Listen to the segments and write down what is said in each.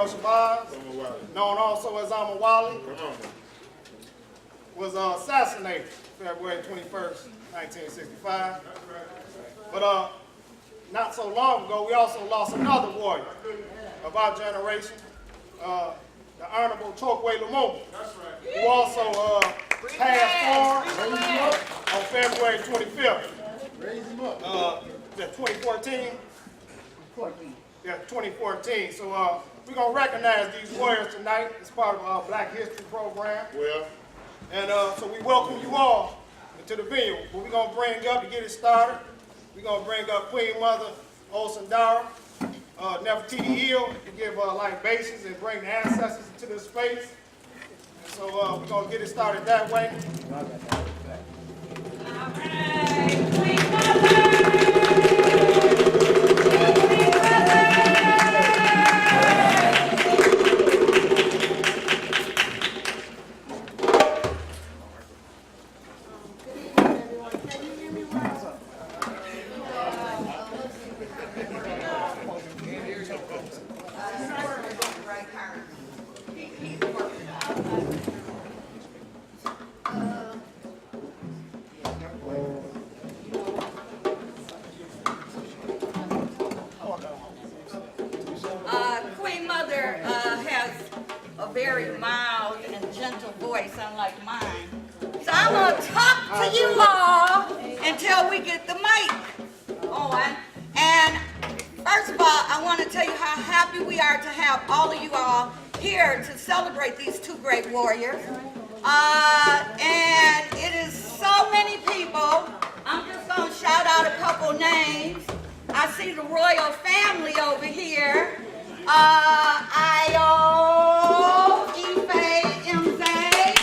Shabazz, known also as Amawali, was assassinated February 21st, 1965. But not so long ago, we also lost another warrior of our generation, the Honorable Chokwe Lumumba, who also passed on February 25th. Raise him up. 2014? Yeah, 2014. So we're going to recognize these warriors tonight as part of our Black History program. Well, And so we welcome you all into the venue. But we're going to bring up, to get it started, we're going to bring up Queen Mother Olsen Dara, Nefertiti Eel, to give libations and bring the ancestors into this space. And so we're going to get it started that way. All right, Queen Mother! Queen Mother has a very mild and gentle voice, unlike mine. So I'm going to talk to you all until we get the mic on. And first of all, I want to tell you how happy we are to have all of you all here to celebrate these two great warriors. And it is so many people. I'm just going to shout out a couple names. I see the royal family over here. Ayo, Ife, Mzee.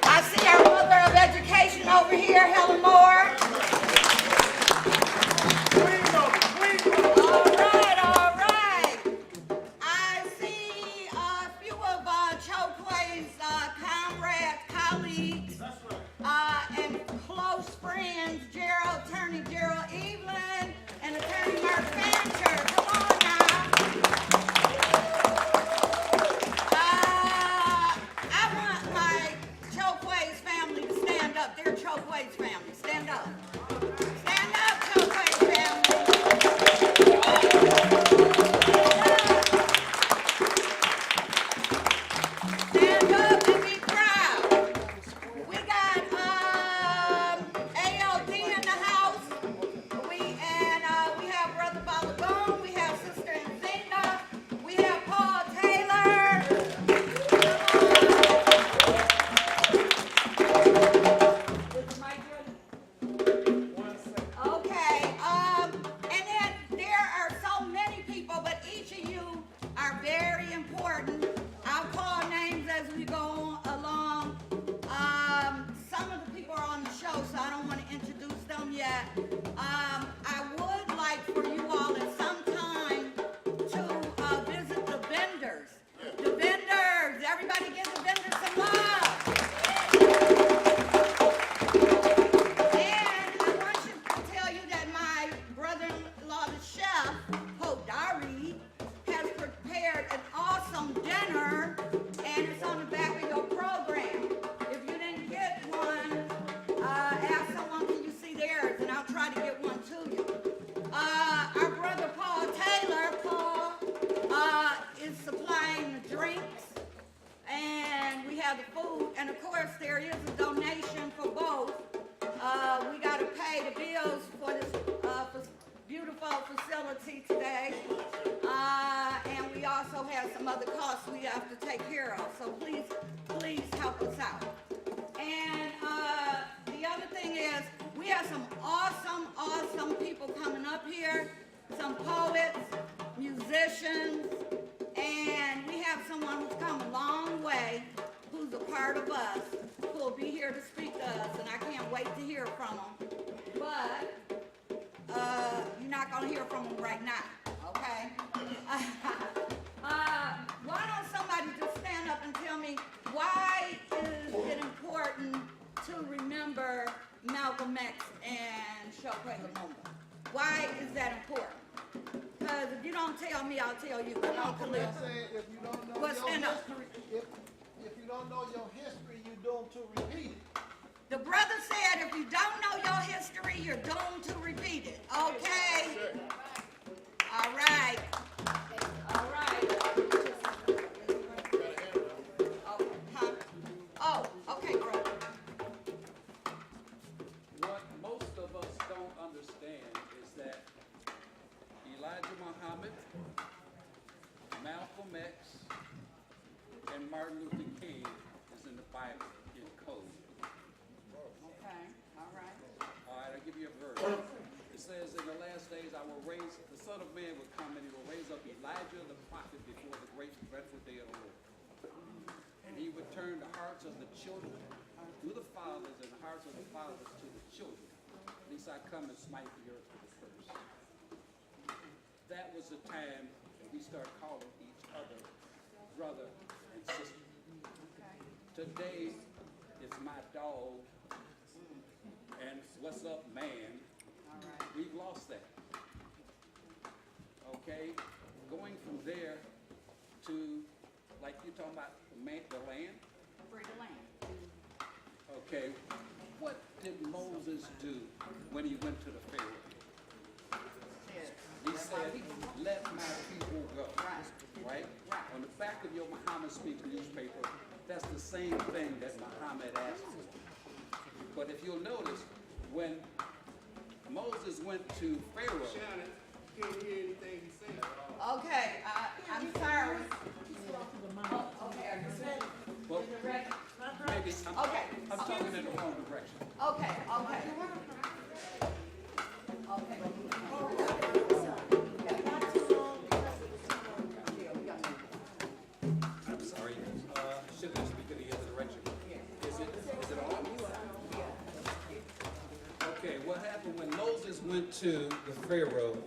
I see our Mother of Education over here, Helen Moore. All right. I see a few of Chokwe's comrades, colleagues, and close friends, Attorney Gerald Evelyn and Attorney Mark Fancher. Come on now. I want my Chokwe's family to stand up. They're Chokwe's family. Stand up. Stand up, Chokwe's family. Stand up and be proud. We got ALD in the house. We have Brother Balagoon. We have Sister Nzinga. We have Paul Taylor. Is the mic ready? Okay. And then there are so many people, but each of you are very important. I'll call names as we go along. Some of the people are on the show, so I don't want to introduce them yet. I would like for you all at some time to visit the vendors. The vendors, everybody give the vendors some love. And I want to tell you that my brother-in-law, the chef, Hodari, has prepared an awesome dinner, and it's on the back of your program. If you didn't get one, ask someone, can you see theirs, and I'll try to get one to you. Our brother Paul Taylor, is supplying the drinks, and we have the food, and of course there is a donation for both. We got to pay the bills for this beautiful facility today, and we also have some other costs we have to take care of, so please help us out. And the other thing is, we have some awesome people coming up here, some poets, musicians, and we have someone who's come a long way, who's a part of us, who will be here to speak to us, and I can't wait to hear from them. But you're not going to hear from them right now, okay? Why don't somebody just stand up and tell me, why is it important to remember Malcolm X and Chokwe Lumumba? Why is that important? Because if you don't tell me, I'll tell you. Come on, Khalil. I'm saying if you don't know What's your in it? history, if you don't know your history, you're doomed to repeat it. The brother said if you don't know your history, you're doomed to repeat it. Okay? All right. All right. Huh? Oh, okay, bro. What most of us don't understand is that Elijah Muhammad, Malcolm X, and Martin Luther King is in the Bible in code. Okay, all right. All right, I'll give you a verse. It says, in the last days I will raise, the Son of Man will come and he will raise up Elijah the prophet before the great and dreadful day of the Lord. And he would turn the hearts of the children to the fathers and the hearts of the fathers to the children. At least I come and smite the earth with the curse. That was the time that we start calling each other brother and sister. Today, it's my dog and what's up, man. We've lost that. Okay? Going from there to, like you're talking about the land. Free the land. Okay. What did Moses do when he went to the Pharaoh? He said, let my people go. Right? On the back of your Muhammad Speaks newspaper, that's the same thing that Muhammad asked for. But if you'll notice, when Moses went to Pharaoh, Shannon, can't hear anything he's saying. Okay, I'm sorry. Oh, okay, are you ready? well, Is it ready? maybe Okay. I'm talking in the wrong direction. Okay, okay. Okay. I'm sorry. Should have speak in the other direction. Is it on? Okay, what happened when Moses went to the Pharaoh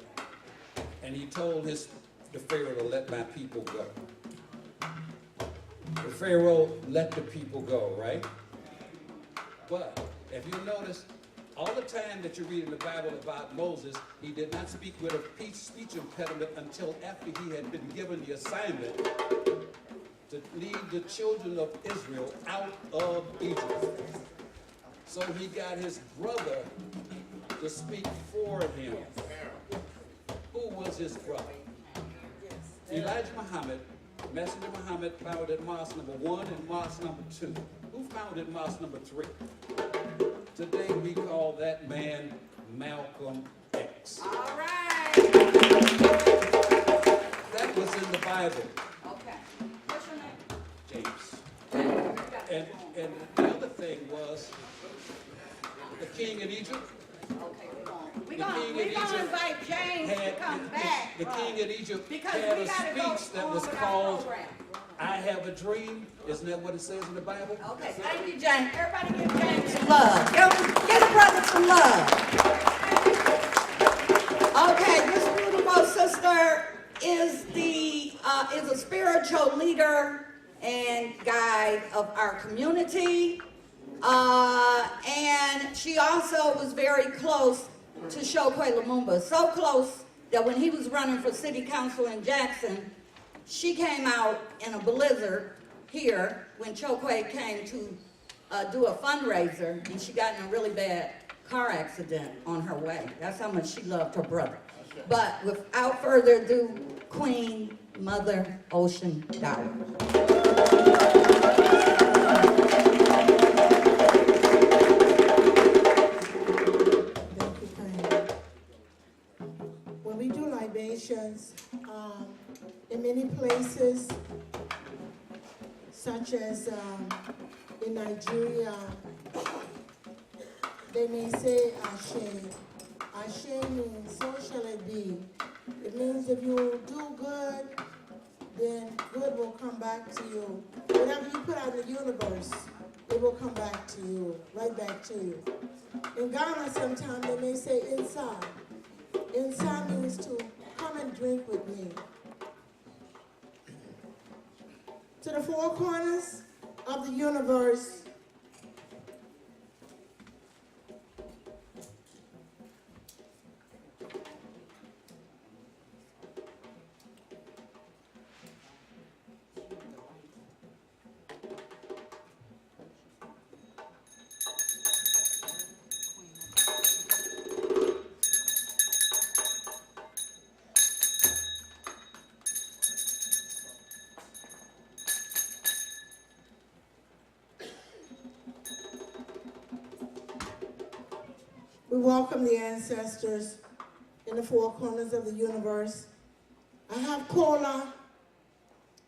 and he told the Pharaoh to let my people go? The Pharaoh let the people go, right? But if you notice, all the time that you read in the Bible about Moses, he did not speak with a speech impediment until after he had been given the assignment to lead the children of Israel out of Egypt. So he got his brother to speak for him. Who was his brother? Elijah Muhammad, Messenger Muhammad, founded mosque number 1 and mosque number 2. Who founded mosque number 3? Today we call that man Malcolm X. All right. That was in the Bible, Okay. What's your name? James. And the other thing was the king in Egypt. Okay, we're The king in gonna Egypt invite James to come back. the king in Egypt Because had we a gotta go speech that on was with our called program. I Have a Dream. Isn't that what it says in the Bible? Okay, thank you, James. Everybody give James some love. Give the brother some love. Okay, this beautiful sister is a spiritual leader and guide of our community. And she also was very close to Chokwe Lumumba. So close that when he was running for city council in Jackson, she came out in a blizzard here when Chokwe came to do a fundraiser, and she got in a really bad car accident on her way. That's how much she loved her brother. But without further ado, Queen Mother Ocean Dower. When we do libations, in many places, such as in Nigeria, they may say Ashe. Ashe means so shall it be. It means if you do good, then good will come back to you. Whatever you put out in the universe, it will come back to you, right back to you. In Ghana, sometimes they may say inside. Inside means to come and drink with me. To the four corners of the universe, We welcome the ancestors in the four corners of the universe. I have cola.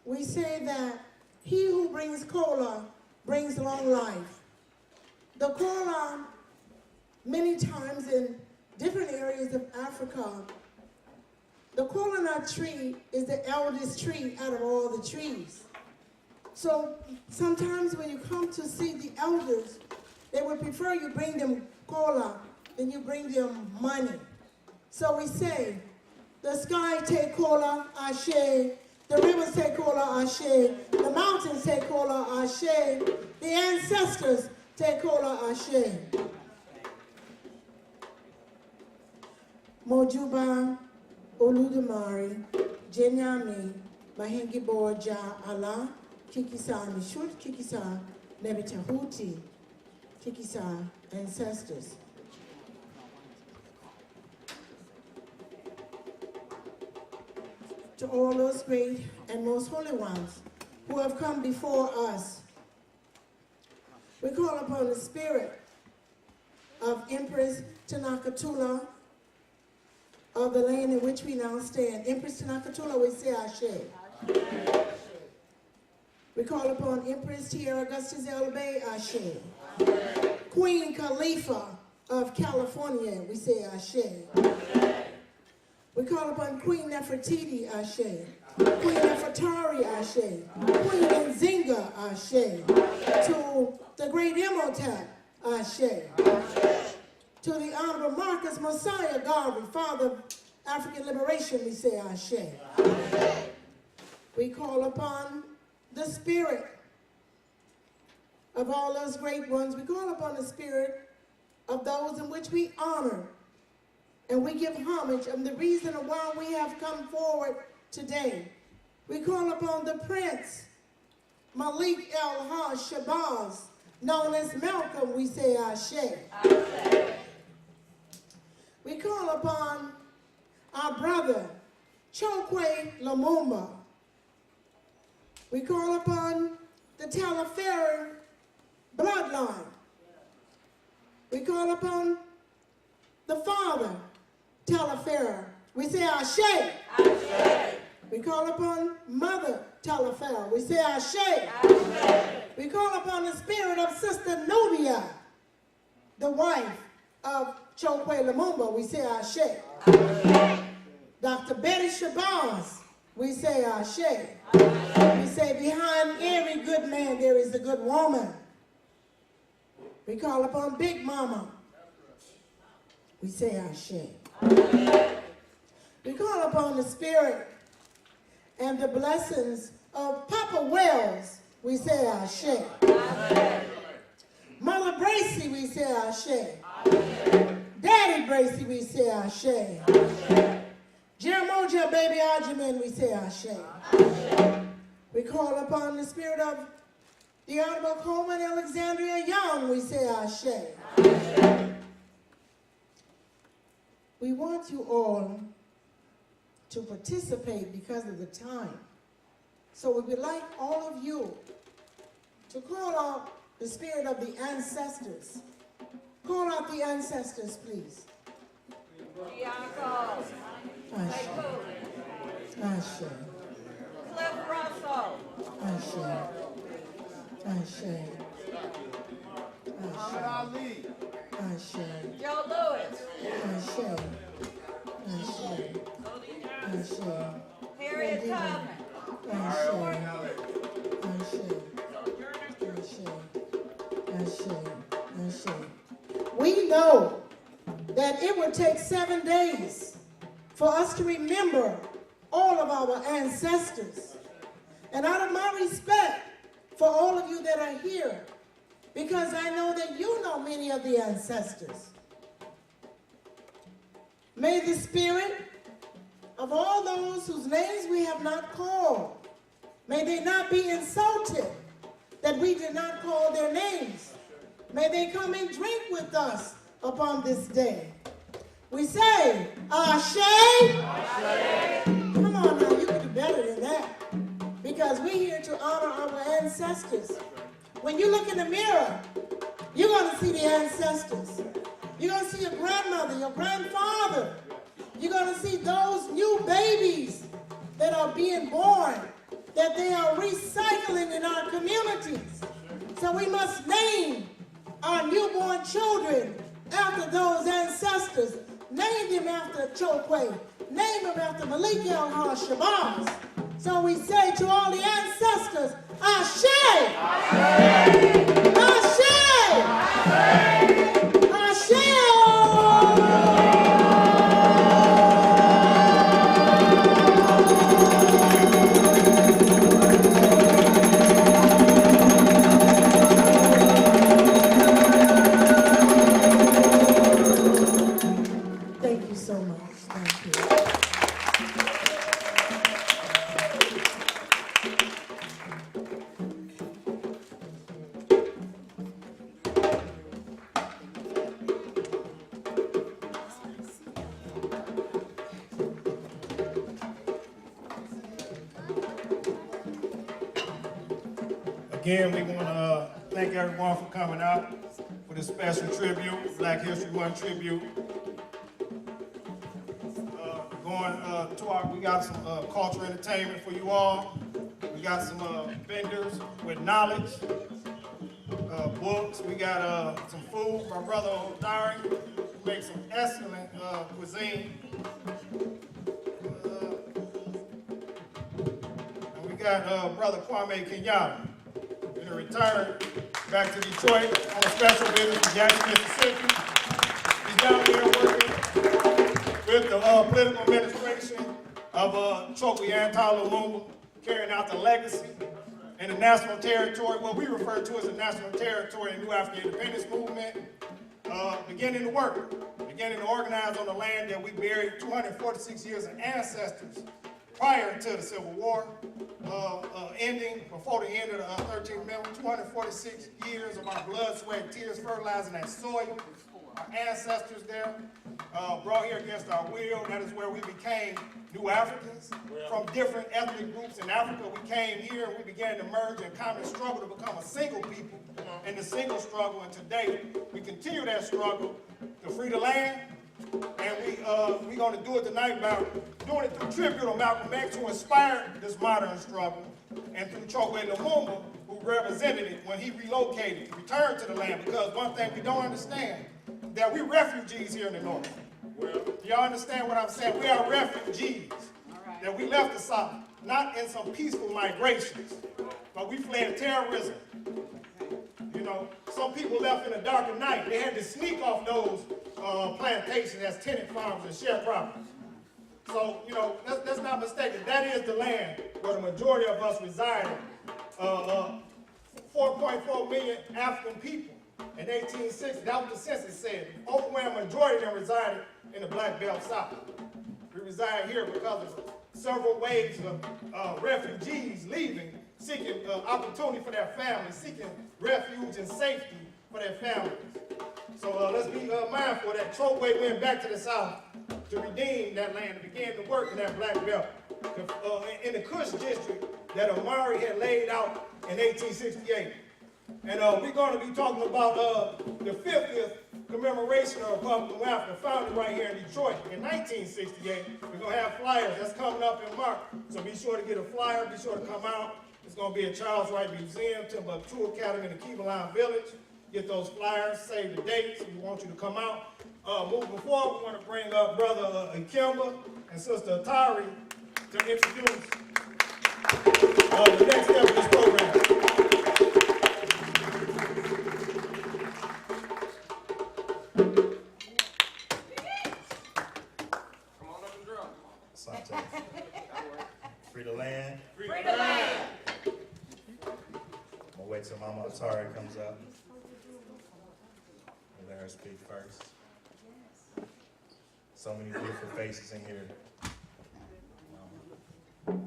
We say that he who brings cola brings long life. The cola, many times in different areas of Africa, the cola nut tree is the eldest tree out of all the trees. So sometimes when you come to see the elders, they would prefer you bring them cola than you bring them money. So we say, the sky take cola, ashe. The rivers take cola, ashe. The mountains take cola, ashe. The ancestors take cola, ashe. Mojuba, Oludumare, Jenyami, Mahengi Boja, Allah, Kikisa, Mishut Kikisa, Nebitahuti, Kikisa, ancestors. To all those great and most holy ones who have come before us, we call upon the spirit of Empress Tanakatula of the land in which we now stand. Empress Tanakatula, we say Ashe. We call upon Empress Tierra Augustus Elbe, Ashe. Queen Khalifa of California, we say Ashe. We call upon Queen Nefertiti, Ashe. Queen Nefertari, Ashe. Queen Nzinga, Ashe. To the great Imhotep, Ashe. To the Honorable Marcus Messiah Garvey, Father of African Liberation, we say Ashe. We call upon the spirit of all those great ones. We call upon the spirit of those in which we honor and we give homage, and the reason why we have come forward today. We call upon the Prince Malik El-Haj Shabazz, known as Malcolm, we say Ashe. We call upon our brother Chokwe Lumumba. We call upon the Taliaferro bloodline. We call upon the father Taliaferro. We say Ashe. Ashe. We call upon Mother Taliaferro. We say Ashe. Ashe. We call upon the spirit of Sister Nubia, the wife of Chokwe Lumumba. We say Ashe. Ashe. Dr. Betty Shabazz. We say Ashe. Ashe. We say behind every good man there is a good woman. We call upon Big Mama. We say Ashe. We call upon the spirit and the blessings of Papa Wells. We say Ashe. Mother Bracy, we say Ashe. Daddy Bracy, we say Ashe. Jeramoja Baby Ajiman, we say Ashe. We call upon the spirit of the Honorable Coleman Alexandria Young, we say Ashe. We want you all to participate because of the time. So we would like all of you to call out the spirit of the ancestors. Call out the ancestors, please. Bianco. Ashe. Ashe. Cliff Russell. Ashe. Ashe. Muhammad Ali. Ashe. Joe Lewis. Ashe. Ashe. Ashe. Harriet Tubman. Ashe. Ashe. Ashe. We know that it would take 7 days for us to remember all of our ancestors. And out of my respect for all of you that are here, because I know that you know many of the ancestors, may the spirit of all those whose names we have not called, may they not be insulted that we did not call their names. May they come and drink with us upon this day. We say, Ashe. Ashe. Come on now, you can do better than that. Because we're here to honor our ancestors. When you look in the mirror, you're going to see the ancestors. You're going to see your grandmother, your grandfather. You're going to see those new babies that are being born, that they are recycling in our communities. So we must name our newborn children after those ancestors. Name them after Chokwe. Name them after Malik El Shabazz. So we say to all the ancestors, Ashe! Ashe! Ashe! Thank you so much. Thank you. Again, we want to thank everyone for coming out for this special tribute, Black History Month tribute. We got some cultural entertainment for you all. We got some vendors with knowledge, books. We got some food. My brother O'Dari makes some excellent cuisine. And we got brother Kwame Kenyatta in a return back to Detroit on a special visit to Jackson, Mississippi. He's down there working with the political administration of Chokwe Antal Lumumba, carrying out the legacy in the national territory, what we refer to as the national territory in the New African Independence Movement, beginning to work, beginning to organize on the land that we buried 246 years of ancestors prior to the Civil War, ending before the end of the 13th Amendment, 246 years of our blood, sweat, and tears fertilizing that soil. Our ancestors there brought here against our will. That is where we became New Africans. From different ethnic groups in Africa, we came here and we began to merge in common struggle to become a single people in the single struggle. And today, we continue that struggle to free the land. And we're going to do it tonight by doing it through tribute to Malcolm X, who inspired this modern struggle, and through Chokwe Lumumba, who represented it when he relocated, returned to the land. Because one thing we don't understand, that we're refugees here in the North. Y'all understand what I'm saying? We are refugees. That we left the South, not in some peaceful migrations, but we fled terrorism. You know, some people left in the dark of night. They had to sneak off those plantations as tenant farms and sharecroppers. So, you know, let's not mistake it. That is the land where the majority of us resided. 4.4 million African people in 1860. That was the census said. Overwhelming majority of them resided in the Black Belt South. We reside here because of several waves of refugees leaving, seeking opportunity for their families, seeking refuge and safety for their families. So let's be mindful that Chokwe went back to the South to redeem that land and began to work in that Black Belt. In the Kush district that Omari had laid out in 1868. And we're going to be talking about the 50th commemoration of Republic of Africa, founded right here in Detroit in 1968. We're going to have flyers. That's coming up in March. So be sure to get a flyer. Be sure to come out. It's going to be at Charles Wright Museum, Timbuktu Academy in the Kibalan Village. Get those flyers, save the dates. We want you to come out. Moving forward, we want to bring up Brother Ikemba and Sister Atari to introduce the next step of this program. Free the land. Free the land. I'm gonna wait till Mama Atari comes up. And let her speak first. So many beautiful faces in here. All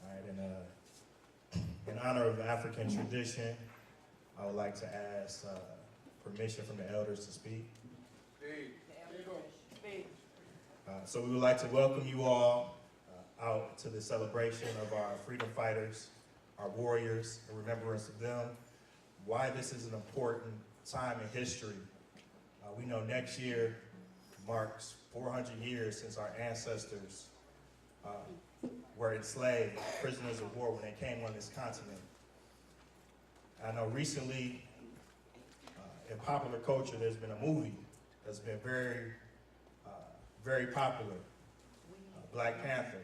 right, in honor of African tradition, I would like to ask permission from the elders to speak. So we would like to welcome you all out to the celebration of our freedom fighters, our warriors, in remembrance of them. why this is an important time in history. We know next year marks 400 years since our ancestors were enslaved, prisoners of war when they came on this continent. I know recently in popular culture there's been a movie that's been very popular, Black Panther.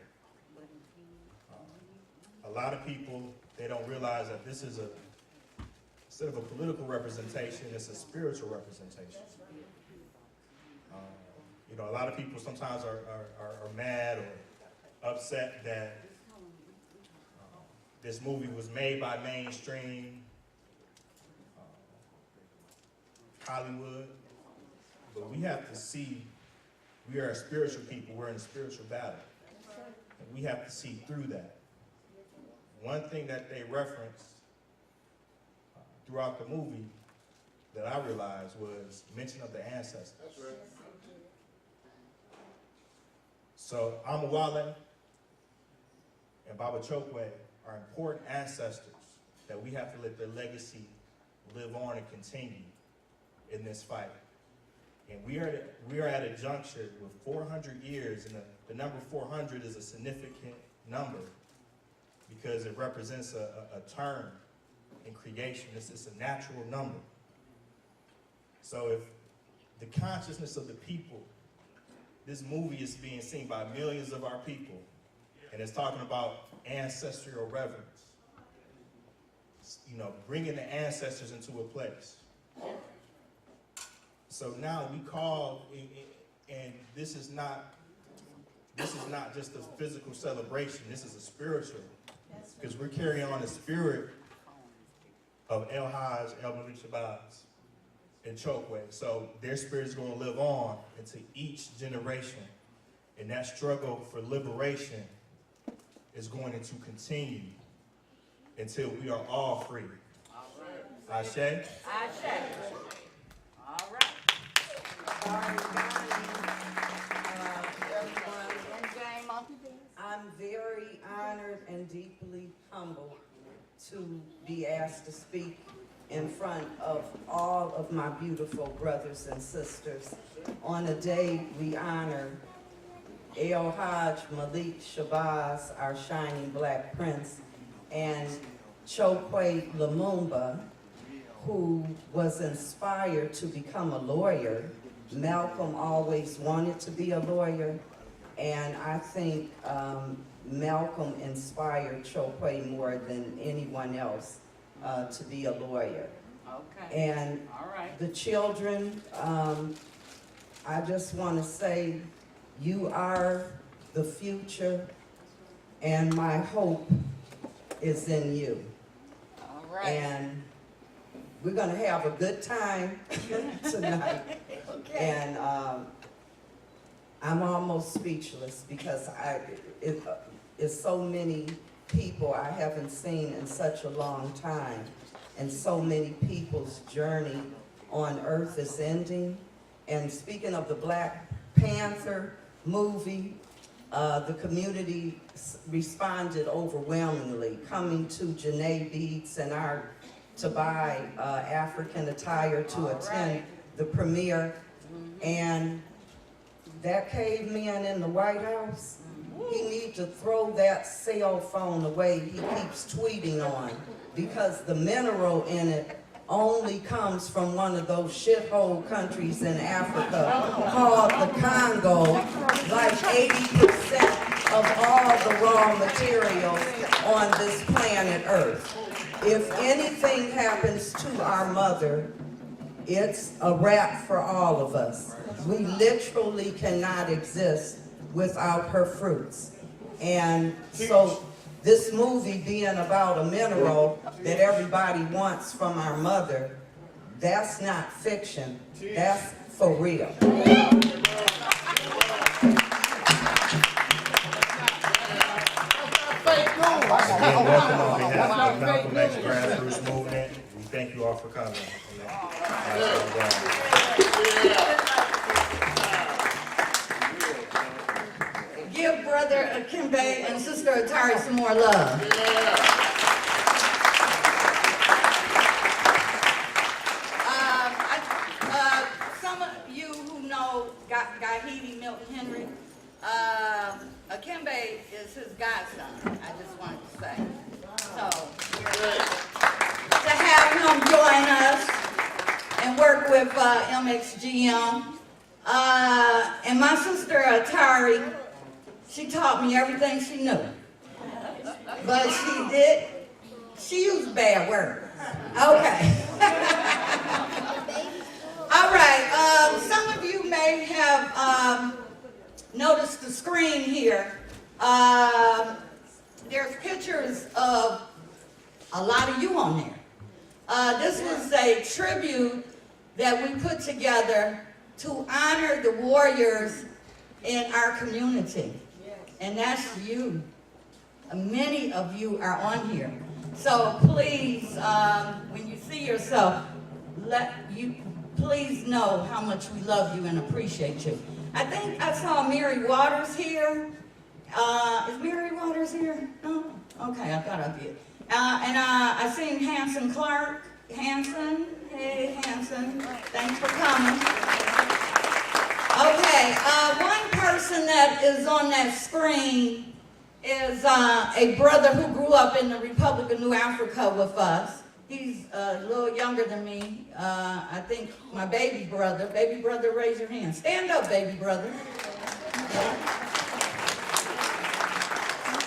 A lot of people, they don't realize that this is instead of a political representation, it's a spiritual representation. You know, a lot of people sometimes are mad or upset that this movie was made by mainstream Hollywood, but we have to see we are a spiritual people. We're in a spiritual battle, and we have to see through that. One thing that they referenced throughout the movie that I realized was mention of the ancestors. That's right. So Amawale and Baba Chokwe are important ancestors that we have to let their legacy live on and continue in this fight. And we are at a juncture with 400 years, and the number 400 is a significant number because it represents a turn in creation. It's a natural number. So if the consciousness of the people, this movie is being seen by millions of our people, and it's talking about ancestral reverence. You know, bringing the ancestors into a place. So now we call, and this is not just a physical celebration. This is a spiritual, because we're carrying on the spirit of El Hajj, El Malik Shabazz, and Chokwe. So their spirit is going to live on into each generation, and that struggle for liberation is going to continue until we are all free. Ashe? Ashe. All right. I'm very honored and deeply humbled to be asked to speak in front of all of my beautiful brothers and sisters on a day we honor El Hajj Malik Shabazz, our shining black prince, and Chokwe Lumumba, who was inspired to become a lawyer. Malcolm always wanted to be a lawyer, and I think Malcolm inspired Chokwe more than anyone else to be a lawyer. Okay. And all right. The children, I just want to say, you are the future, and my hope is in you. All right. And we're going to have a good time tonight. Okay. And I'm almost speechless because it's so many people I haven't seen in such a long time, and so many people's journey on earth is ending. And speaking of the Black Panther movie, the community responded overwhelmingly, coming to Janae Beats and to buy African attire to attend the premiere. And that caveman in the White House, he needs to throw that cell phone away he keeps tweeting on, because the mineral in it only comes from one of those shithole countries in Africa called the Congo. Like 80% of all the raw materials on this planet Earth. If anything happens to our mother, it's a wrap for all of us. We literally cannot exist without her fruits. And so this movie being about a mineral that everybody wants from our mother, that's not fiction, that's for real. Welcome on behalf of the Malcolm X grassroots movement. We thank you all for coming. Give Brother Akimbe and Sister Atari some more love. Gahidi Milton Henry. Akimbe is his godson, I just wanted to say. So, to have him join us and work with MXGM. And my sister Atari, she taught me everything she knew. But she used bad words. Okay. All right, some of you may have noticed the screen here. There's pictures of a lot of you on there. This was a tribute that we put together to honor the warriors in our community. And that's you. Many of you are on here. So please, when you see yourself, please know how much we love you and appreciate you. I think I saw Mary Waters here. Is Mary Waters here? No? Okay, I thought I did. And I seen Hanson Clark. Hanson, hey Hanson, thanks for coming. Okay, one person that is on that screen is a brother who grew up in the Republic of New Africa with us. He's a little younger than me. I think my baby brother. Baby brother, raise your hand. Stand up, baby brother.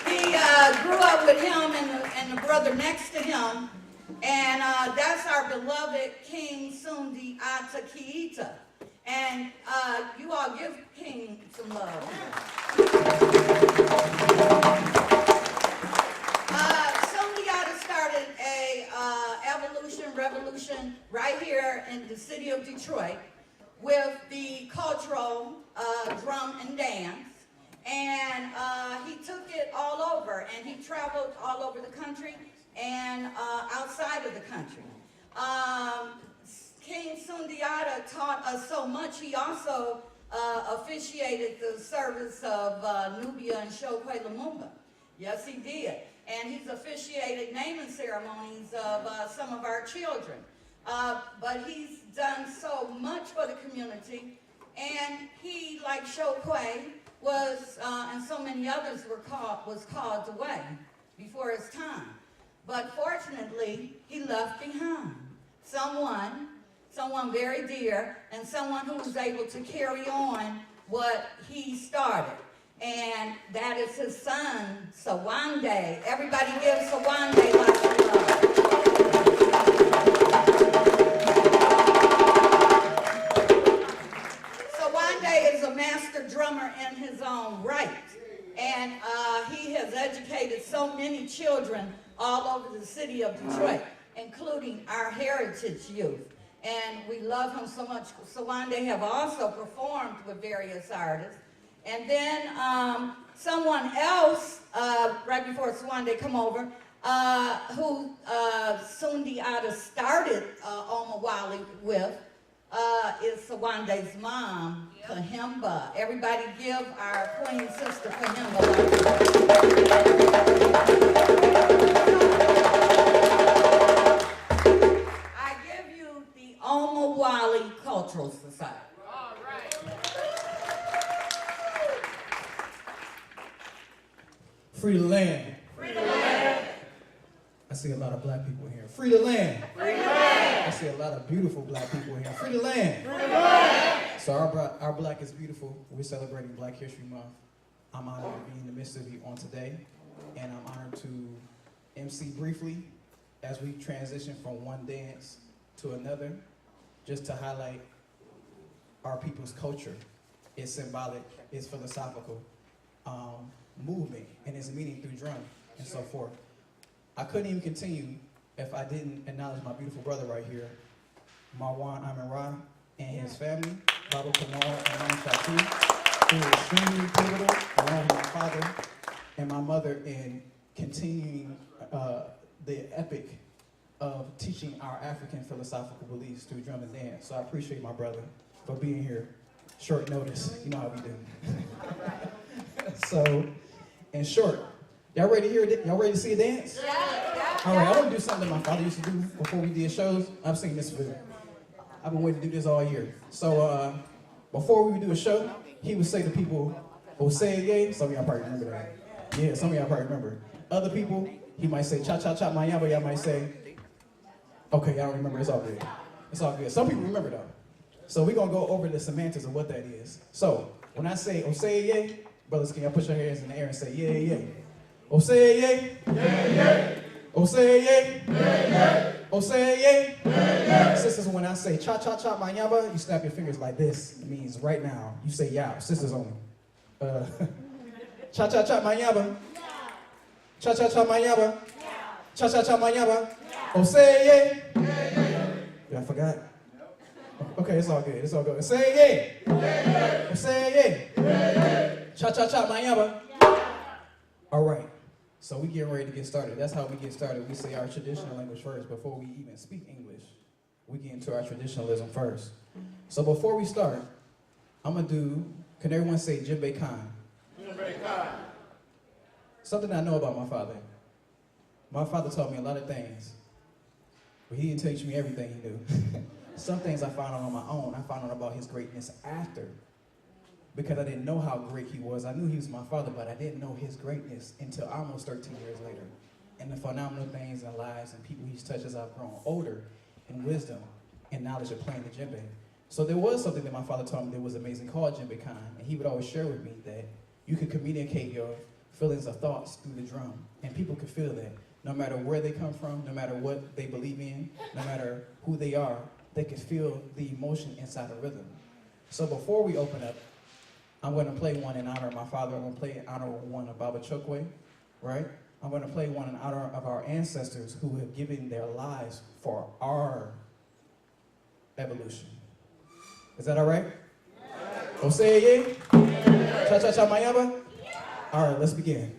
He grew up with him and the brother next to him. And that's our beloved King Sundi Ata Keita. And you all give King some love. Sundi Ata started a revolution right here in the city of Detroit with the cultural drum and dance. And he took it all over, and he traveled all over the country and outside of the country. King Sundiata taught us so much. He also officiated the service of Nubia and Chokwe Lumumba. Yes, he did. And he's officiated naming ceremonies of some of our children. But he's done so much for the community. And he, like Chokwe, was, and so many others was called away before his time. But fortunately, he left behind someone very dear, and someone who was able to carry on what he started. And that is his son, Sawande. Everybody give Sawande lots of love. Sawande is a master drummer in his own right. And he has educated so many children all over the city of Detroit, including our heritage youth. And we love him so much. Sawande have also performed with various artists. And then someone else, right before Sawande come over, who Sundiata started Omawali with, is Sawande's mom, Kahimba. Everybody give our queen sister Kahimba. I give you the Omawali Cultural Society. All right. Free the land. Free the land. I see a lot of black people here. Free the land. Free the land. I see a lot of beautiful black people here. Free the land. Free the land. So our Black is Beautiful. We're celebrating Black History Month. I'm honored to be in the midst of you on today, and I'm honored to MC briefly as we transition from one dance to another, just to highlight our people's culture. It's symbolic, it's philosophical, movement, and its meaning through drum and so forth. I couldn't even continue if I didn't acknowledge my beautiful brother right here, Marwan Amin-Ra, and his family, Baba Kamal and Mama Shatu, who were extremely pivotal, along with my father and my mother, in continuing the epic of teaching our African philosophical beliefs through drum and dance. So I appreciate my brother for being here. Short notice, you know how we do. So, in short, y'all ready to hear it? Y'all ready to see a dance? Yeah. All right, I want to do something my father used to do before we did shows. I've seen this for, I've been waiting to do this all year. So, before we would do a show, he would say to people, "Oh, say it, yay." Some of y'all probably remember that. Yeah, some of y'all probably remember. Other people, he might say, "Cha cha cha mayamba." Y'all might say, "Okay, y'all don't remember. It's all good. It's all good." Some people remember though. So we're gonna go over the semantics of what that is. So when I say, "Oh, say it, yay," brothers, can y'all put your hands in the air and say, "Yeah, yeah." Oh, say it, yay. Yeah, yeah. Oh, say it, yay. Yeah, yeah. Oh, say it, yay. Yeah, yeah. Sisters, when I say cha cha cha mayamba, you snap your fingers like this. It means right now. You say yow. Sisters only. Cha cha cha mayamba. Cha cha cha mayamba. Cha cha cha mayamba. Oh, say it, yay. Yeah, yeah. Yeah, I forgot. Okay, it's all good. It's all good. Say it, yay. Yeah, yeah. Oh, say it, yay. Yeah, yeah. Cha cha cha mayamba. All right. So we getting ready to get started. That's how we get started. We say our traditional language first before we even speak English. We get into our traditionalism first. So before we start, I'm going to do, can everyone say Jimbe Khan? Jimbe Khan. Something I know about my father. My father taught me a lot of things, but he didn't teach me everything he knew. Some things I found out on my own. I found out about his greatness after, because I didn't know how great he was. I knew he was my father, but I didn't know his greatness until almost 13 years later. And the phenomenal things and lives and people he's touched as I've grown older in wisdom and knowledge of playing the djembe. So there was something that my father taught me that was amazing called djembe Khan, and he would always share with me that you could communicate your feelings or thoughts through the drum, and people could feel that. No matter where they come from, no matter what they believe in, no matter who they are, they could feel the emotion inside the rhythm. So before we open up, I'm going to play one in honor of my father. I'm going to play in honor of one of Baba Chokwe, right? I'm going to play one in honor of our ancestors who have given their lives for our evolution. Is that all right? Oh, say it, yeah. Cha cha cha mayamba. All right, let's begin.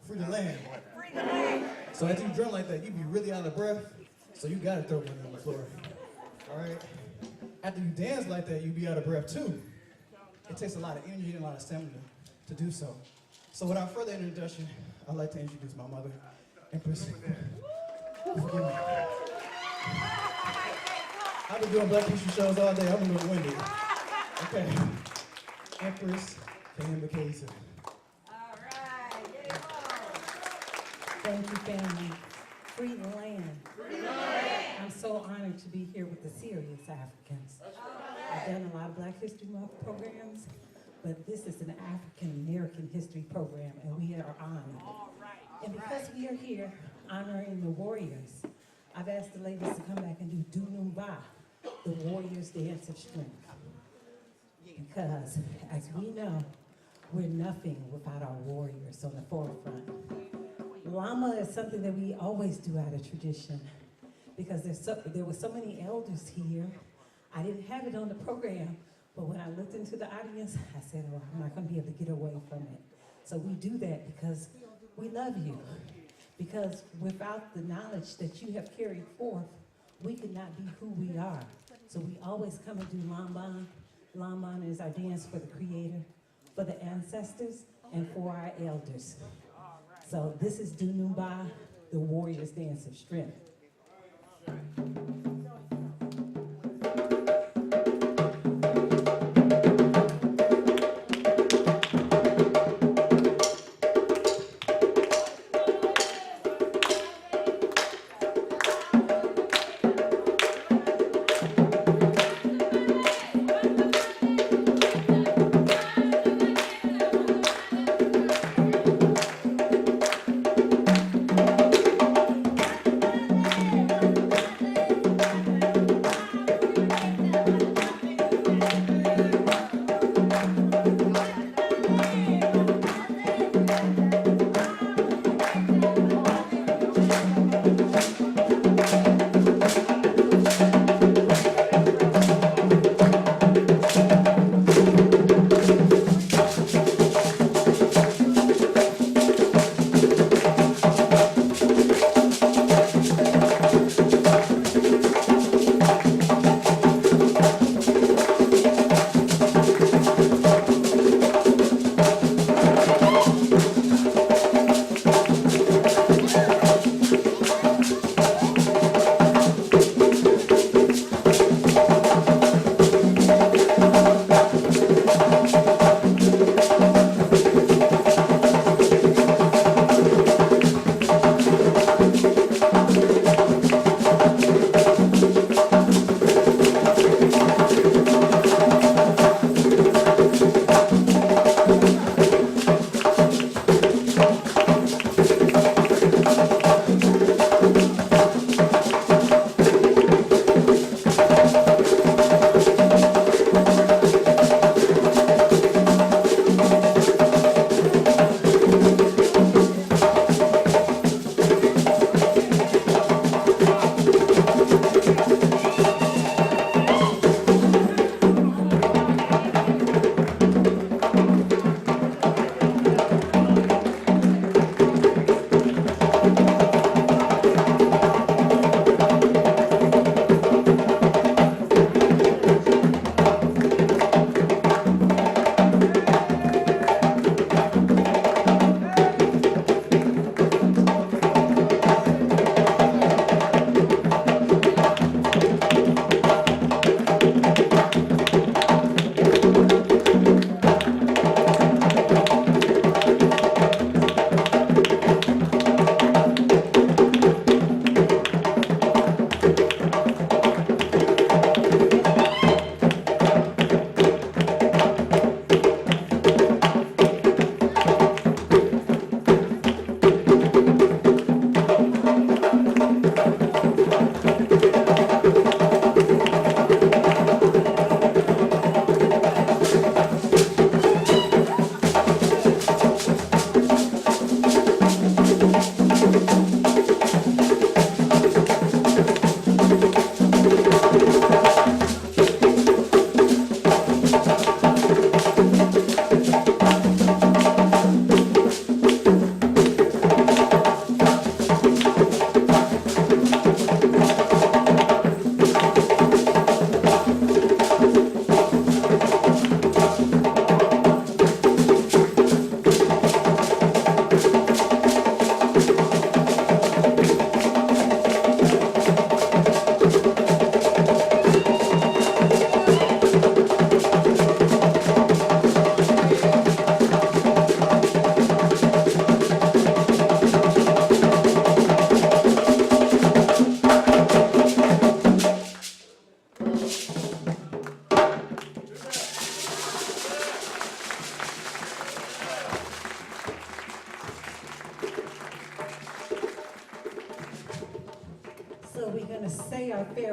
Free the land. Free the land. So after you drum like that, you be really out of breath, so you gotta throw one on the floor. All right? After you dance like that, you be out of breath too. It takes a lot of energy and a lot of stamina to do so. So without further introduction, I'd like to introduce my mother, Empress. Forgive me. I've been doing Black History shows all day. I'm a little winded. Okay. Empress Kayamba. All right. Get it on. Thank you, family. Free the land. Free the land. I'm so honored to be here with the serious Africans. I've done a lot of Black History Month programs, but this is an African American history program, and we are honored. And because we are here honoring the warriors, I've asked the ladies to come back and do Dunumba, the warriors' dance of strength. Because, as we know, we're nothing without our warriors on the forefront. Lama is something that we always do out of tradition, because there were so many elders here. I didn't have it on the program, but when I looked into the audience, I said, oh, I'm not gonna be able to get away from it. So we do that because we love you. Because without the knowledge that you have carried forth, we could not be who we are. So we always come and do Lamban. Lamban is our dance for the Creator, for the ancestors, and for our elders. So this is Dunumba, the warrior's dance of strength.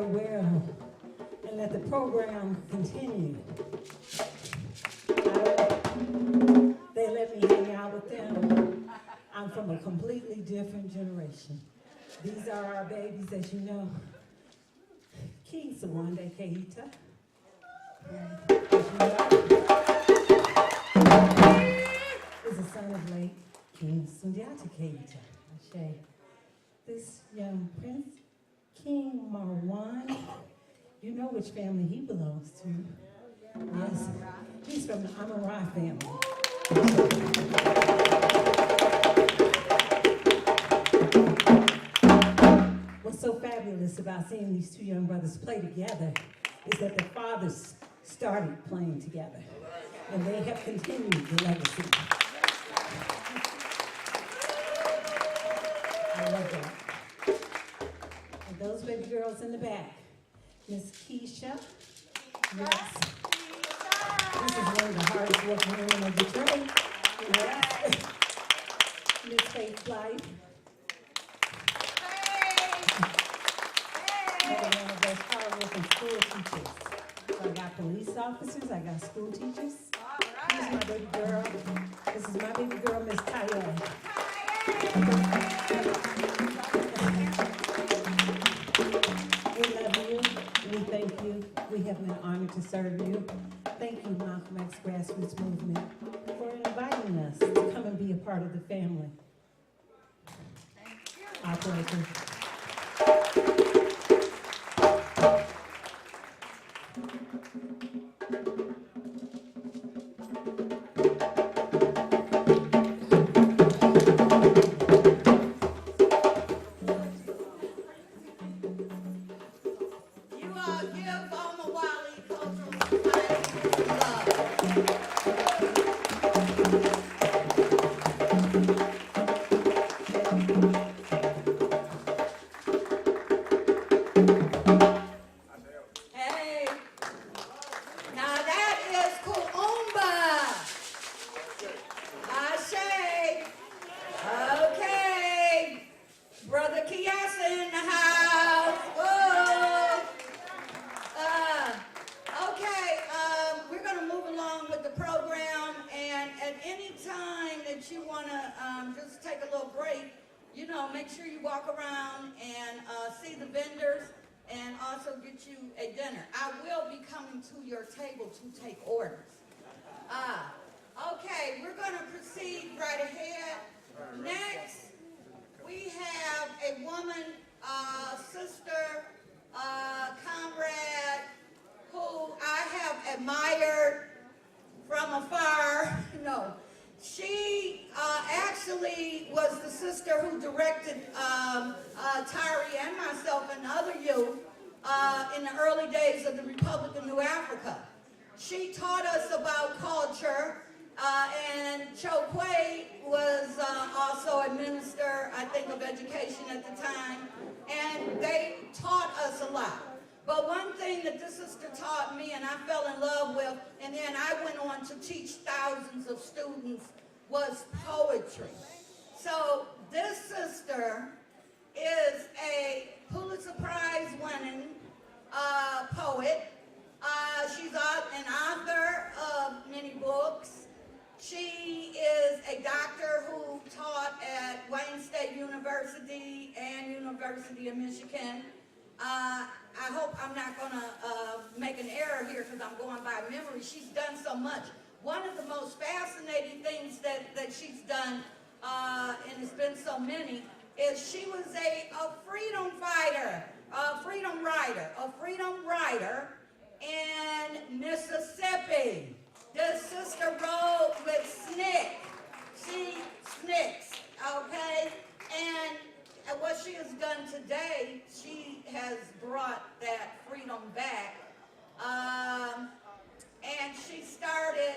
farewell and let the program continue. They let me hang out with them. I'm from a completely different generation. These are our babies, as you know. King Sawande Keita. Is a son of late King Sundiata Keita. Ashe. This young prince, King Marwan, you know which family he belongs to. Yes, he's from the Amarai family. What's so fabulous about seeing these two young brothers play together is that their fathers started playing together, and they have continued the legacy. I love that. And those baby girls in the back, Miss Keisha, yes. This is one of the hardest working women of Detroit. Yes. Miss Faith Life. Another one of those hard-working school teachers. So I got police officers, I got school teachers. Here's my baby girl. This is my baby girl, Miss Taya. We love you. We thank you. We have been honored to serve you. Thank you, Malcolm X Grassroots Movement, for inviting us to come and be a part of the family. Our pleasure. Make sure you walk around and see the vendors and also get you a dinner. I will be coming to your table to take orders. Okay, we're going to proceed right ahead. Next, we have a woman, sister, comrade, who I have admired from afar. No. She actually was the sister who directed Tyree and myself and other youth in the early days of the Republic of New Africa. She taught us about culture, and Cho Quay was also a minister, I think, of education at the time, and they taught us a lot. But one thing that this sister taught me and I fell in love with, and then I went on to teach thousands of students, was poetry. So this sister is a Pulitzer Prize winning poet. She's an author of many books. She is a doctor who taught at Wayne State University and University of Michigan. I hope I'm not going to make an error here because I'm going by memory. She's done so much. One of the most fascinating things that she's done, and it's been so many, is she was a freedom fighter, a freedom writer in Mississippi. This sister rode with Snicks, okay? And what she has done today, she has brought that freedom back. And she started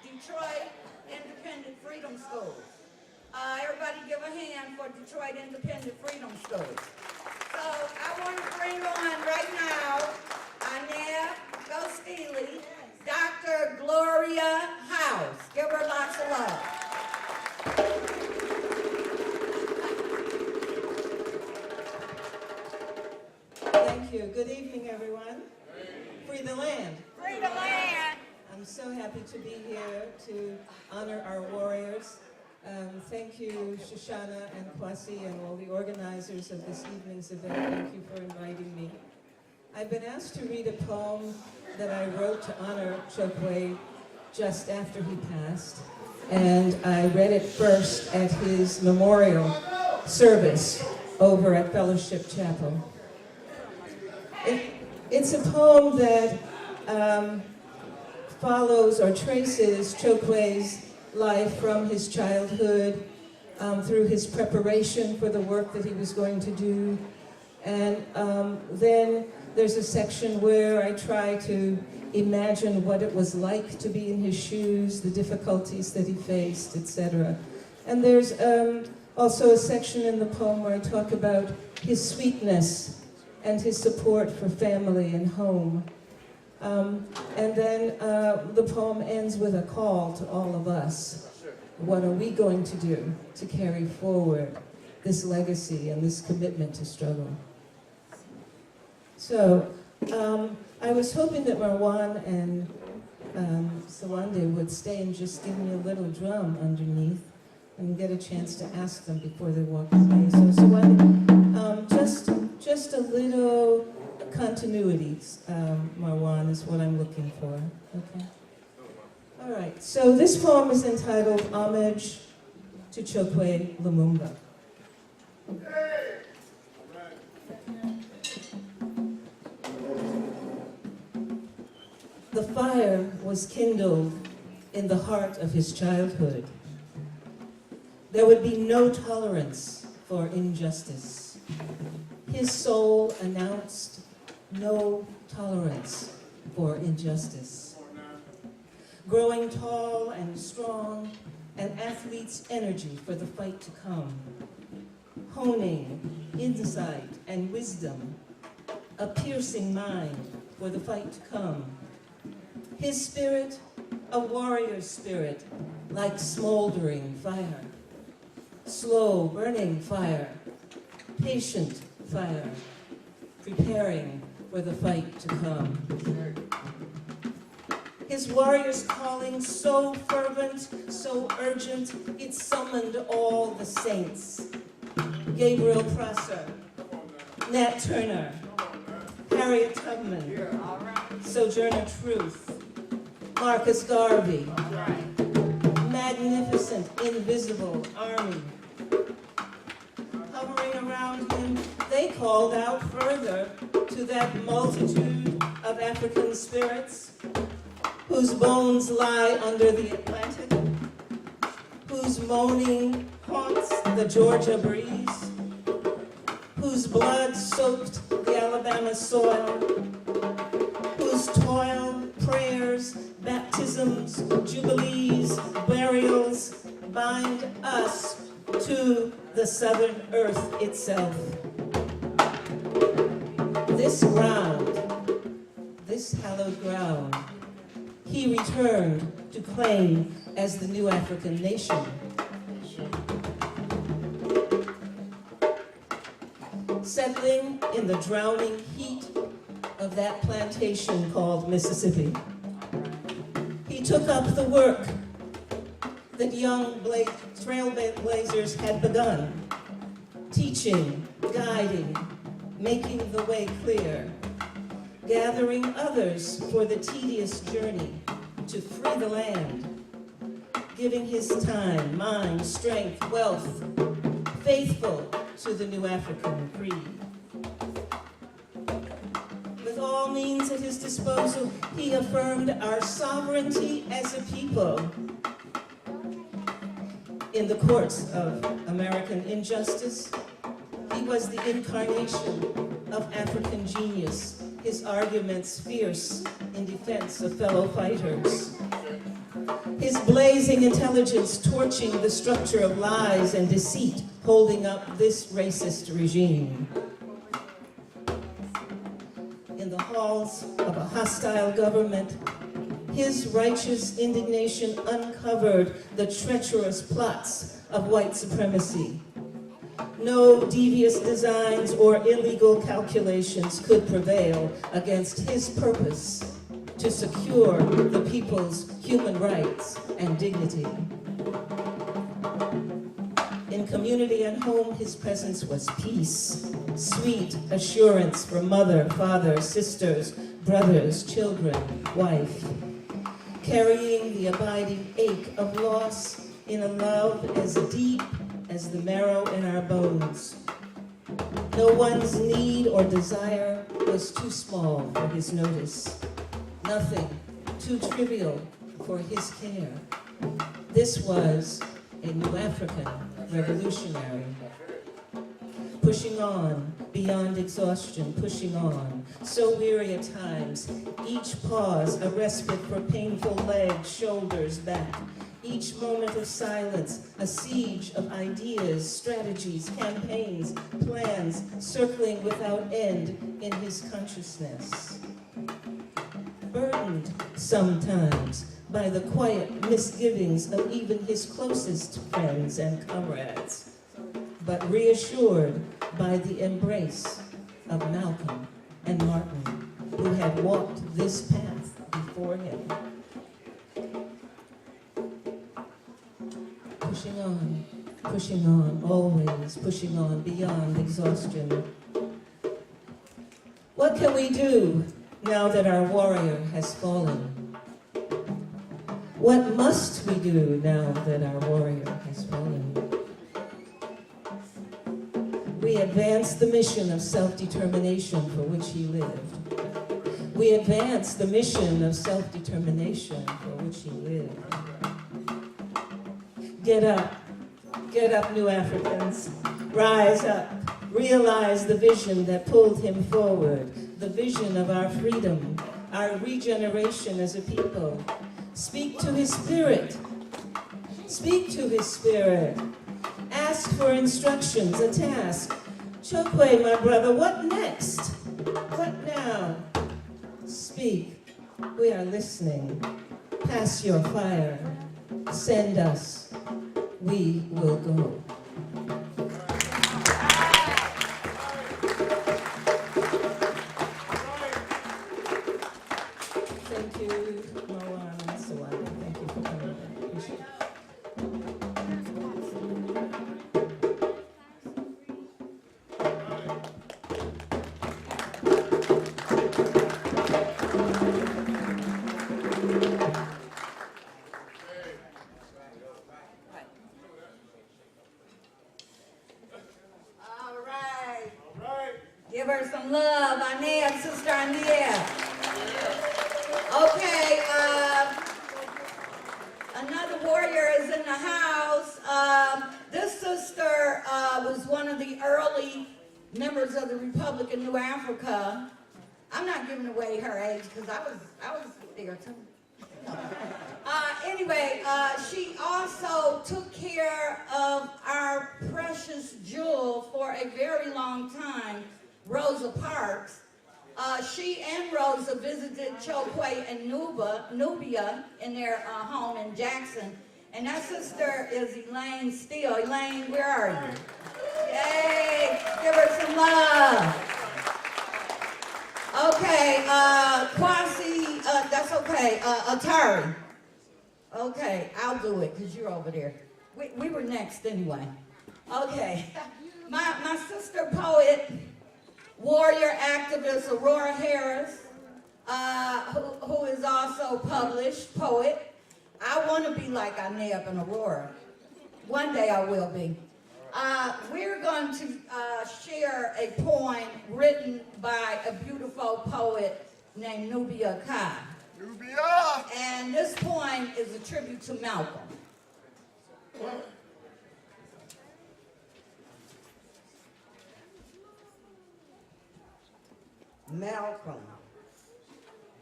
Detroit Independent Freedom Schools. Everybody give a hand for Detroit Independent Freedom Schools. So I want to bring on right now, Inez Steely, Dr. Gloria House. Give her lots of love. Thank you. Good evening, everyone. Free the land. Free the land. I'm so happy to be here to honor our warriors. Thank you, Shoshana and Kwasi and all the organizers of this evening's event. Thank you for inviting me. I've been asked to read a poem that I wrote to honor Chokwe just after he passed. And I read it first at his memorial service over at Fellowship Chapel. It's a poem that follows or traces Chokwe's life from his childhood through his preparation for the work that he was going to do. And then there's a section where I try to imagine what it was like to be in his shoes, the difficulties that he faced, etc. And there's also a section in the poem where I talk about his sweetness and his support for family and home. And then the poem ends with a call to all of us. What are we going to do to carry forward this legacy and this commitment to struggle? So I was hoping that Marwan and Sawande would stay and just give me a little drum underneath and get a chance to ask them before they walk away. So Sawande, just a little continuity, Marwan, is what I'm looking for. Okay. All right. So this poem is entitled "Homage to Chokwe Lumumba." The fire was kindled in the heart of his childhood. There would be no tolerance for injustice. His soul announced no tolerance for injustice. Growing tall and strong, an athlete's energy for the fight to come. Honing insight and wisdom, a piercing mind for the fight to come. His spirit, a warrior's spirit, like smoldering fire. Slow burning fire, patient fire, preparing for the fight to come. His warrior's calling so fervent, so urgent, it summoned all the saints. Gabriel Prosser, Nat Turner, Harriet Tubman, Sojourner Truth, Marcus Garvey, magnificent, invisible army. Hovering around him, they called out further to that multitude of African spirits whose bones lie under the Atlantic, whose moaning haunts the Georgia breeze, whose blood soaked the Alabama soil, whose toil, prayers, baptisms, jubilees, burials bind us to the Southern earth itself. This ground, this hallowed ground, he returned to claim as the new African nation. Settling in the drowning heat of that plantation called Mississippi, he took up the work that young trailblazers had begun, teaching, guiding, making the way clear, gathering others for the tedious journey to free the land, giving his time, mind, strength, wealth, faithful to the new African creed. With all means at his disposal, he affirmed our sovereignty as a people. In the courts of American injustice, he was the incarnation of African genius, his arguments fierce in defense of fellow fighters. His blazing intelligence torching the structure of lies and deceit, holding up this racist regime. In the halls of a hostile government, his righteous indignation uncovered the treacherous plots of white supremacy, No devious designs or illegal calculations could prevail against his purpose to secure the people's human rights and dignity. In community and home, his presence was peace, sweet assurance for mother, father, sisters, brothers, children, wife, carrying the abiding ache of loss in a love as deep as the marrow in our bones. No one's need or desire was too small for his notice, nothing too trivial for his care. This was a New African revolutionary, pushing on beyond exhaustion, pushing on, so weary at times, each pause a respite for painful legs, shoulders, back, each moment of silence, a siege of ideas, strategies, campaigns, plans, circling without end in his consciousness. Burdened sometimes by the quiet misgivings of even his closest friends and comrades, but reassured by the embrace of Malcolm and Martin, who had walked this path before him. Pushing on, always pushing on beyond exhaustion. What can we do now that our warrior has fallen? What must we do now that our warrior has fallen? We advance the mission of self-determination for which he lived. We advance the mission of self-determination for which he lived. Get up, New Africans. Rise up, realize the vision that pulled him forward, the vision of our freedom, our regeneration as a people. Speak to his spirit. Speak to his spirit. Ask for instructions, a task. Chokwe, my brother, what next? What now? Speak. We are listening. Pass your fire. Send us. We will go. Thank you, Marwan and Sawadi. Thank you for coming. Appreciate it. All right. Give her some love, Anea, Sister Anea. Okay, another warrior is in the house. This sister was one of the early members of the Republic of New Africa. I'm not giving away her age because I was there too. Anyway, she also took care of our precious jewel for a very long time, Rosa Parks. She and Rosa visited Chokwe and Nubia in their home in Jackson. And that sister is Elaine Steele. Elaine, where are you? Yay! Give her some love. Okay, Kwasi, that's okay. Atari. Okay, I'll do it because you're over there. We were next anyway. Okay, my sister poet, warrior activist Aurora Harris, who is also published poet. I want to be like Anea and Aurora. One day I will be. We're going to share a poem written by a beautiful poet named Nubia Kai. Nubia! And this poem is a tribute to Malcolm. Malcolm.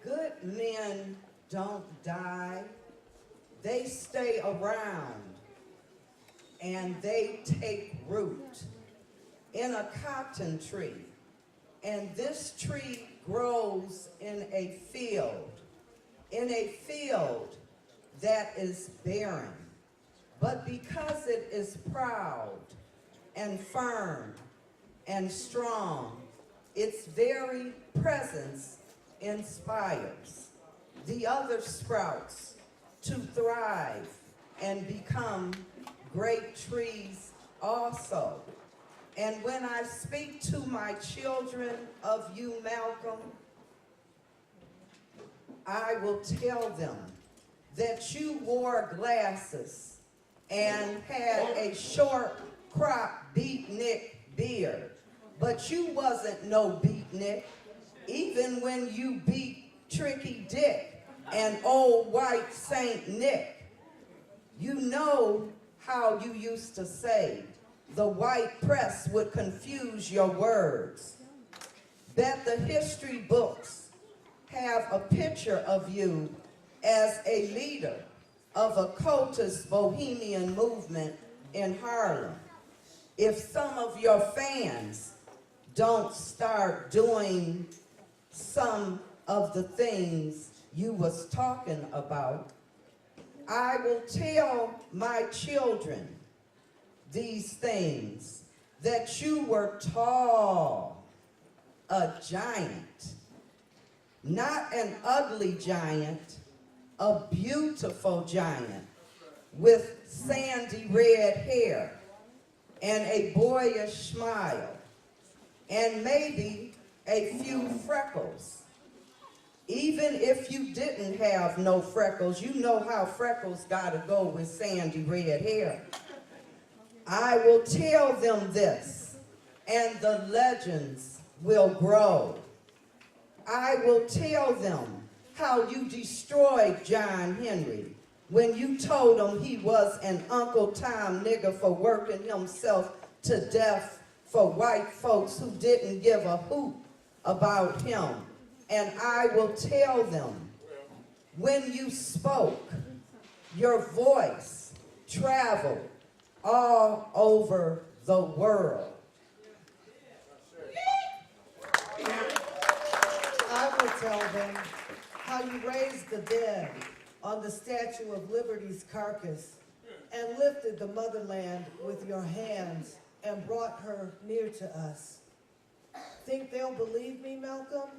Good men don't die. They stay around and they take root in a cotton tree. And this tree grows in a field that is barren. But because it is proud and firm and strong. Its very presence inspires the other sprouts to thrive and become great trees also. And when I speak to my children of you, Malcolm, I will tell them that you wore glasses and had a short crop beatnik beard, but you wasn't no beatnik, even when you beat Tricky Dick and old white Saint Nick. You know how you used to say the white press would confuse your words. Bet the history books have a picture of you as a leader of a cultist bohemian movement in Harlem. If some of your fans don't start doing some of the things you was talking about, I will tell my children these things, that you were tall, a giant, not an ugly giant, a beautiful giant with sandy red hair and a boyish smile and maybe a few freckles. Even if you didn't have no freckles, you know how freckles gotta go with sandy red hair. I will tell them this, and the legends will grow. I will tell them how you destroyed John Henry when you told him he was an Uncle Tom nigger for working himself to death for white folks who didn't give a hoot about him. And I will tell them, when you spoke, your voice traveled all over the world. I will tell them how you raised the dead on the Statue of Liberty's carcass and lifted the motherland with your hands and brought her near to us. Think they'll believe me, Malcolm,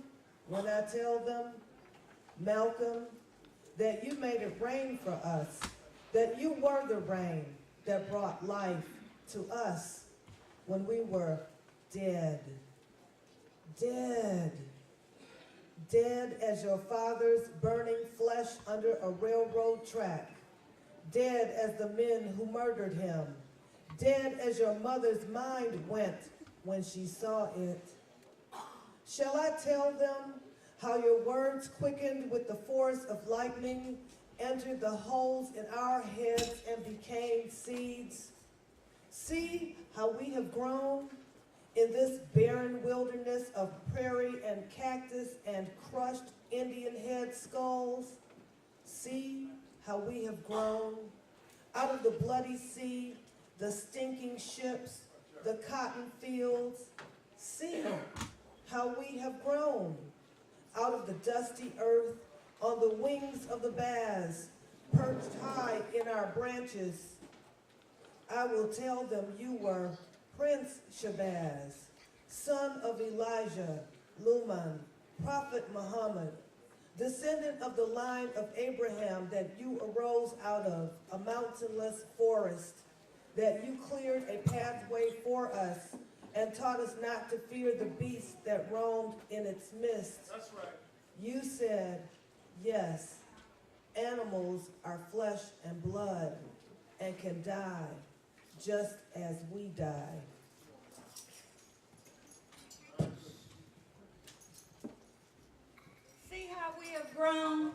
when I tell them, Malcolm, that you made it rain for us, that you were the rain that brought life to us when we were dead. Dead. Dead as your father's burning flesh under a railroad track. Dead as the men who murdered him. Dead as your mother's mind went when she saw it. Shall I tell them how your words quickened with the force of lightning, entered the holes in our heads and became seeds? See how we have grown in this barren wilderness of prairie and cactus and crushed Indian head skulls. See how we have grown out of the bloody sea, the stinking ships, the cotton fields. See how we have grown out of the dusty earth on the wings of the bass, perched high in our branches. I will tell them you were Prince Shabazz, son of Elijah, Luman, Prophet Muhammad, descendant of the line of Abraham, that you arose out of a mountainless forest, that you cleared a pathway for us and taught us not to fear the beast that roamed in its midst. That's right. You said, yes, animals are flesh and blood and can die just as we die. See how we have grown?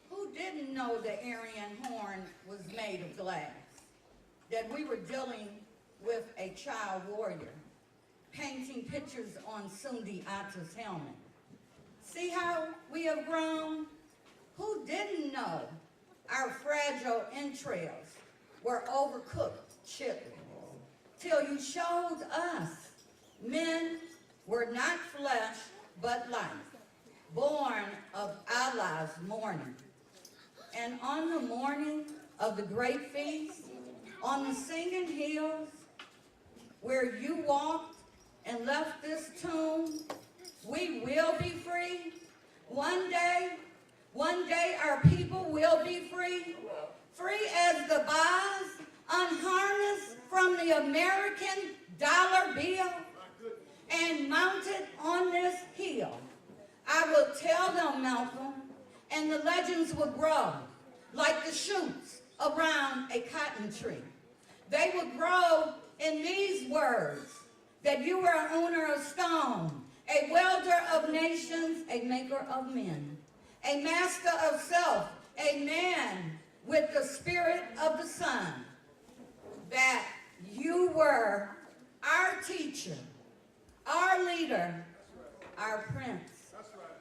Who didn't know the Aryan horn was made of glass? That we were dealing with a child warrior, painting pictures on Sundi Atta's helmet. See how we have grown? Who didn't know our fragile entrails were overcooked chicken? Till you showed us men were not flesh but life, born of Allah's morning. And on the morning of the great feast, on the singing hills, where you walked and left this tomb, we will be free. One day our people will be free. Free as the bars, unharnessed from the American dollar bill, and mounted on this hill. I will tell them, Malcolm, and the legends will grow like the shoots around a cotton tree. They will grow in these words, that you are an owner of stone, a welder of nations, a maker of men, a master of self, a man with the spirit of the sun, that you were our teacher, our leader, our prince.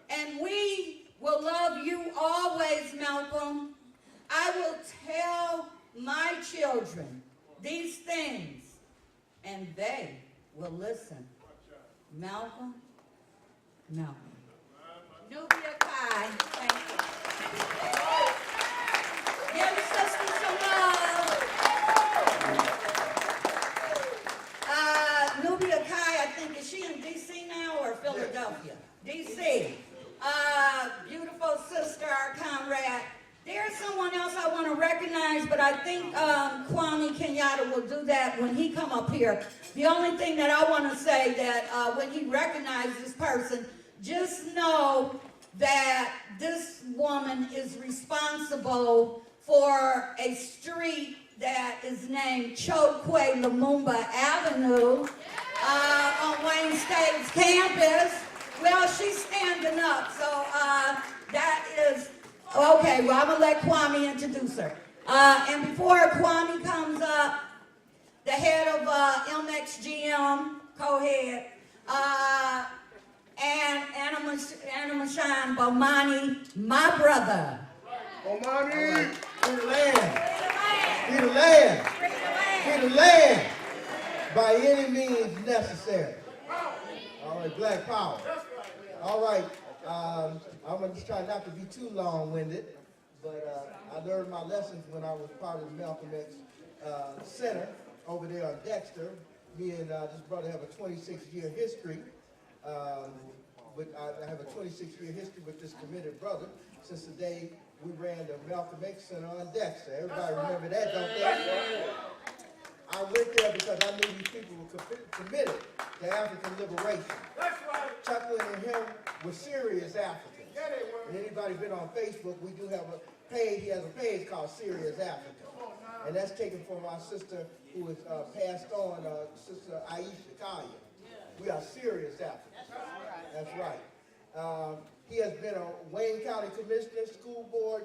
And we will love you always, Malcolm. I will tell my children these things, and they will listen. Malcolm, Malcolm. Nubia Kai, thank you. Give the sisters some love. Nubia Kai, I think, is she in D.C. now or Philadelphia? D.C. Beautiful sister, our comrade. There's someone else I want to recognize, but I think Kwame Kenyatta will do that when he come up here. The only thing that I want to say that when he recognizes this person, just know that this woman is responsible for a street that is named Chokwe Lumumba Avenue on Wayne State's campus. Well, she's standing up, so that is, okay, well, I'm going to let Kwame introduce her. And before Kwame comes up, the head of MXGM, co-head, and Anna Shine Bomani, my brother. Bomani, free the land. Free the land. Free the land. By any means necessary. All right, Black Power. All right, I'm going to try not to be too long-winded, but I learned my lessons when I was part of the Malcolm X Center over there on Dexter. Me and this brother have a 26-year history. I have a 26-year history with this committed brother since the day we ran the Malcolm X Center on Dexter. Everybody remember that, don't they? I went there because I knew these people were committed to African liberation. Chuckling and him were serious Africans. And anybody been on Facebook, we do have a page. He has a page called Serious Africa. And that's taken from our sister who was passed on, Sister Aisha Kaya. We are serious Africans. That's right. He has been a Wayne County Commissioner, school board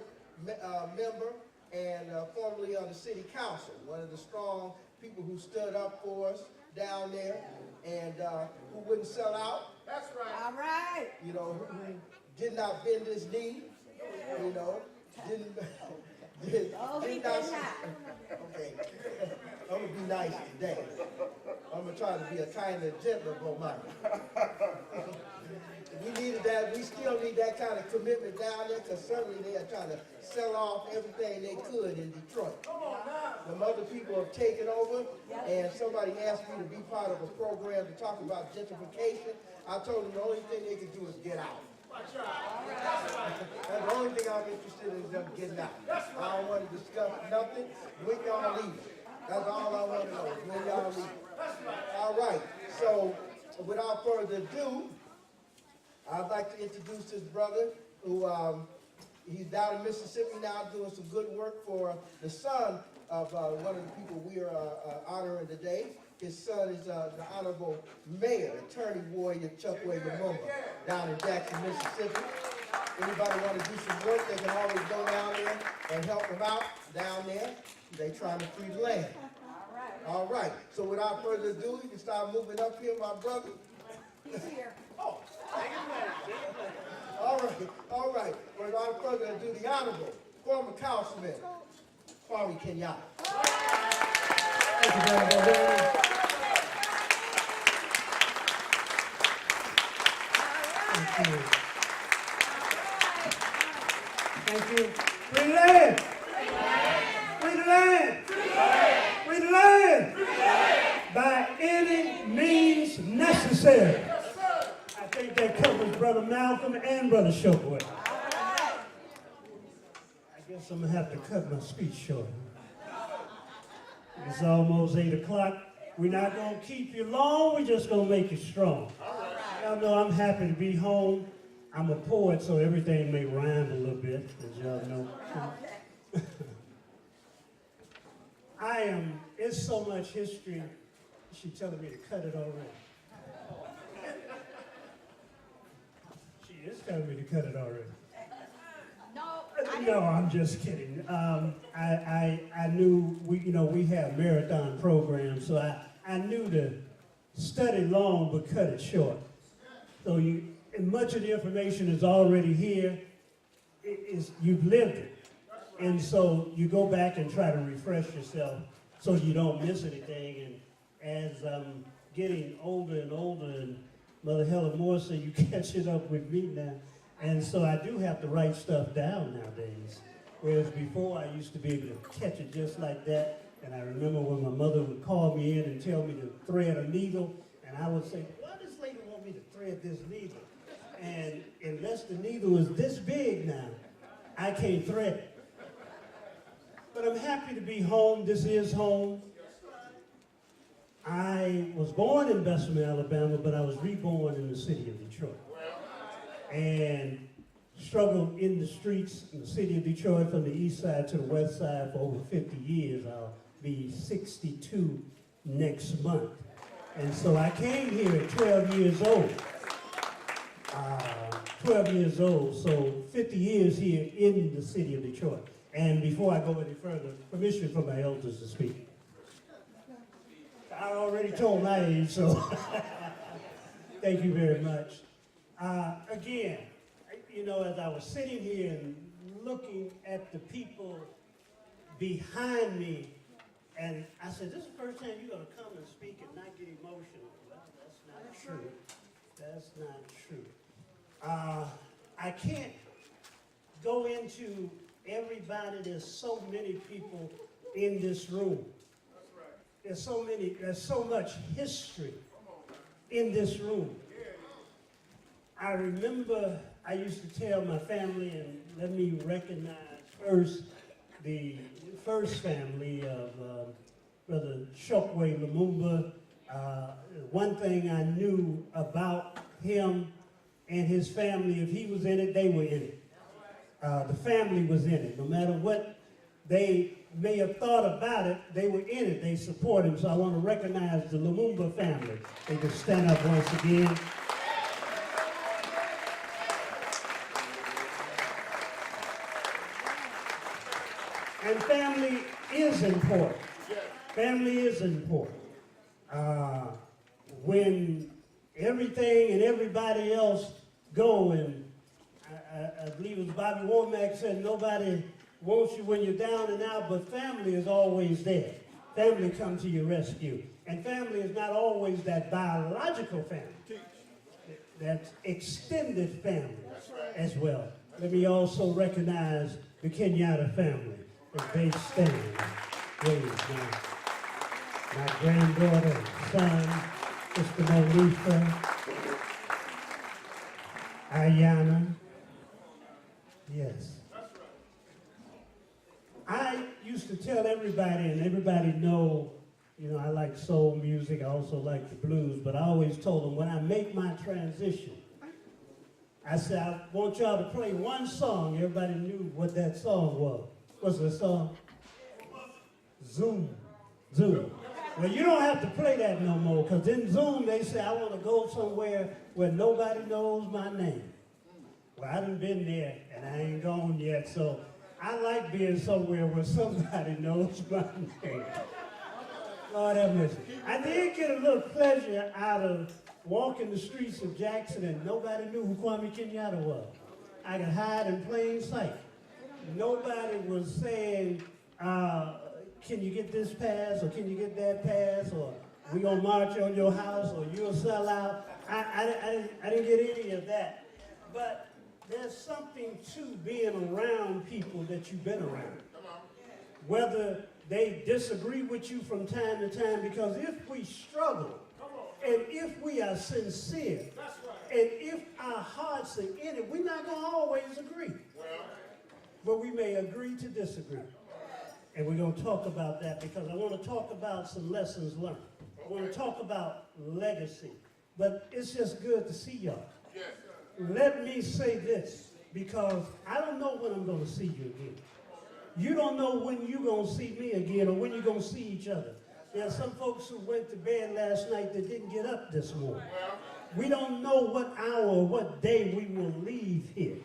member, and formerly on the city council. One of the strong people who stood up for us down there and who wouldn't sell out. That's right. All right. You know, who did not bend his knee, you know, did not. Okay, I'm going to be nice today. I'm going to try to be a kind and gentler Bomani. We needed that. We still need that kind of commitment down there because certainly they are trying to sell off everything they could in Detroit. Some other people have taken over, and somebody asked me to be part of a program to talk about gentrification. I told them the only thing they could do is get out. That's the only thing I'm interested in is them getting out. I don't want to discuss nothing. When y'all leave. That's all I want to know is when y'all leave. All right. So without further ado, I'd like to introduce this brother who he's down in Mississippi now doing some good work for the son of one of the people we are honoring today. His son is the Honorable Mayor, Attorney Warrior Chokwe Lumumba, down in Jackson, Mississippi. Anybody want to do some work, they can always go down there and help them out down there. They trying to free the land. All right. So without further ado, you can start moving up here, my brother. He's here. Oh, all right, all right. Without further ado, the Honorable former Councilman Kwame Kenyatta. Thank you very much. Thank you. Thank you. Free the land! Free the land! Free the land! By any sir. I think that covers Brother Malcolm and Brother Shockway. I guess I'm gonna have to cut my speech short. It's almost 8 o'clock. We're not gonna keep you long, we're just gonna make you strong. Y'all know I'm happy to be home. I'm a poet, so everything may rhyme a little bit, as y'all know. It's so much history, she's telling me to cut it already. She is telling me to cut it already. No, I'm just kidding. I knew we have marathon programs, so I knew to study long but cut it short. So and much of the information is already here. You've lived it, and so you go back and try to refresh yourself so you don't miss anything. And as I'm getting older and older, and Mother Helen Moore said you catching up with me now. And so I do have to write stuff down nowadays. Whereas before I used to be able to catch it just like that. And I remember when my mother would call me in and tell me to thread a needle. And I would say, why does this lady want me to thread this needle? And unless the needle is this big now, I can't thread it. But I'm happy to be home. This is home. I was born in Bessemer, Alabama, but I was reborn in the city of Detroit. And struggled in the streets in the city of Detroit from the east side to the west side for over 50 years. I'll be 62 next month. And so I came here at 12 years old. 12 years old, so 50 years here in the city of Detroit. And before I go any further, permission for my elders to speak. I already told my age, so thank you very much. Again, as I was sitting here and looking at the people behind me, and I said, this is the first time you're going to come and speak and not get emotional. Well, that's not true. That's not true. I can't go into everybody. There's so many people in this room. There's so much history in this room. I remember I used to tell my family, and let me recognize first the first family of Brother Shockway Lumumba. One thing I knew about him and his family, if he was in it, they were in it. The family was in it. No matter what they may have thought about it, they were in it. They support him. So I want to recognize the Lumumba family. They can stand up once again. And family is important. Family is important. When everything and everybody else go, and I believe it was Bobby Womack said, nobody wants you when you're down and out, but family is always there. Family comes to your rescue. And family is not always that biological family. That's extended family as well. Let me also recognize the Kenyatta family. They stand. My granddaughter, son, Sister Molisa, Ayana. Yes. I used to tell everybody, and everybody know, I like soul music, I also like the blues, but I always told them when I make my transition, I said, I want y'all to play one song. Everybody knew what that song was. What's the song? Zoom. Zoom. Well, you don't have to play that no more, because in Zoom they say, I want to go somewhere where nobody knows my name. Well, I done been there, and I ain't gone yet, so I like being somewhere where somebody knows my name. Lord have mercy. I did get a little pleasure out of walking the streets of Jackson, and nobody knew who Kwame Kenyatta was. I could hide in plain sight. Nobody was saying, can you get this pass, or can you get that pass, or we gonna march on your house, or you'll sell out. I didn't get any of that. But there's something to being around people that you've been around. Whether they disagree with you from time to time, because if we struggle And if we are sincere, and if our hearts are in it, we're not going to always agree. But we may agree to disagree. And we're going to talk about that because I want to talk about some lessons learned. I want to talk about legacy. But it's just good to see y'all. Let me say this, because I don't know when I'm going to see you again. You don't know when you're going to see me again or when you're going to see each other. There are some folks who went to bed last night that didn't get up this morning. We don't know what hour or what day we will leave here.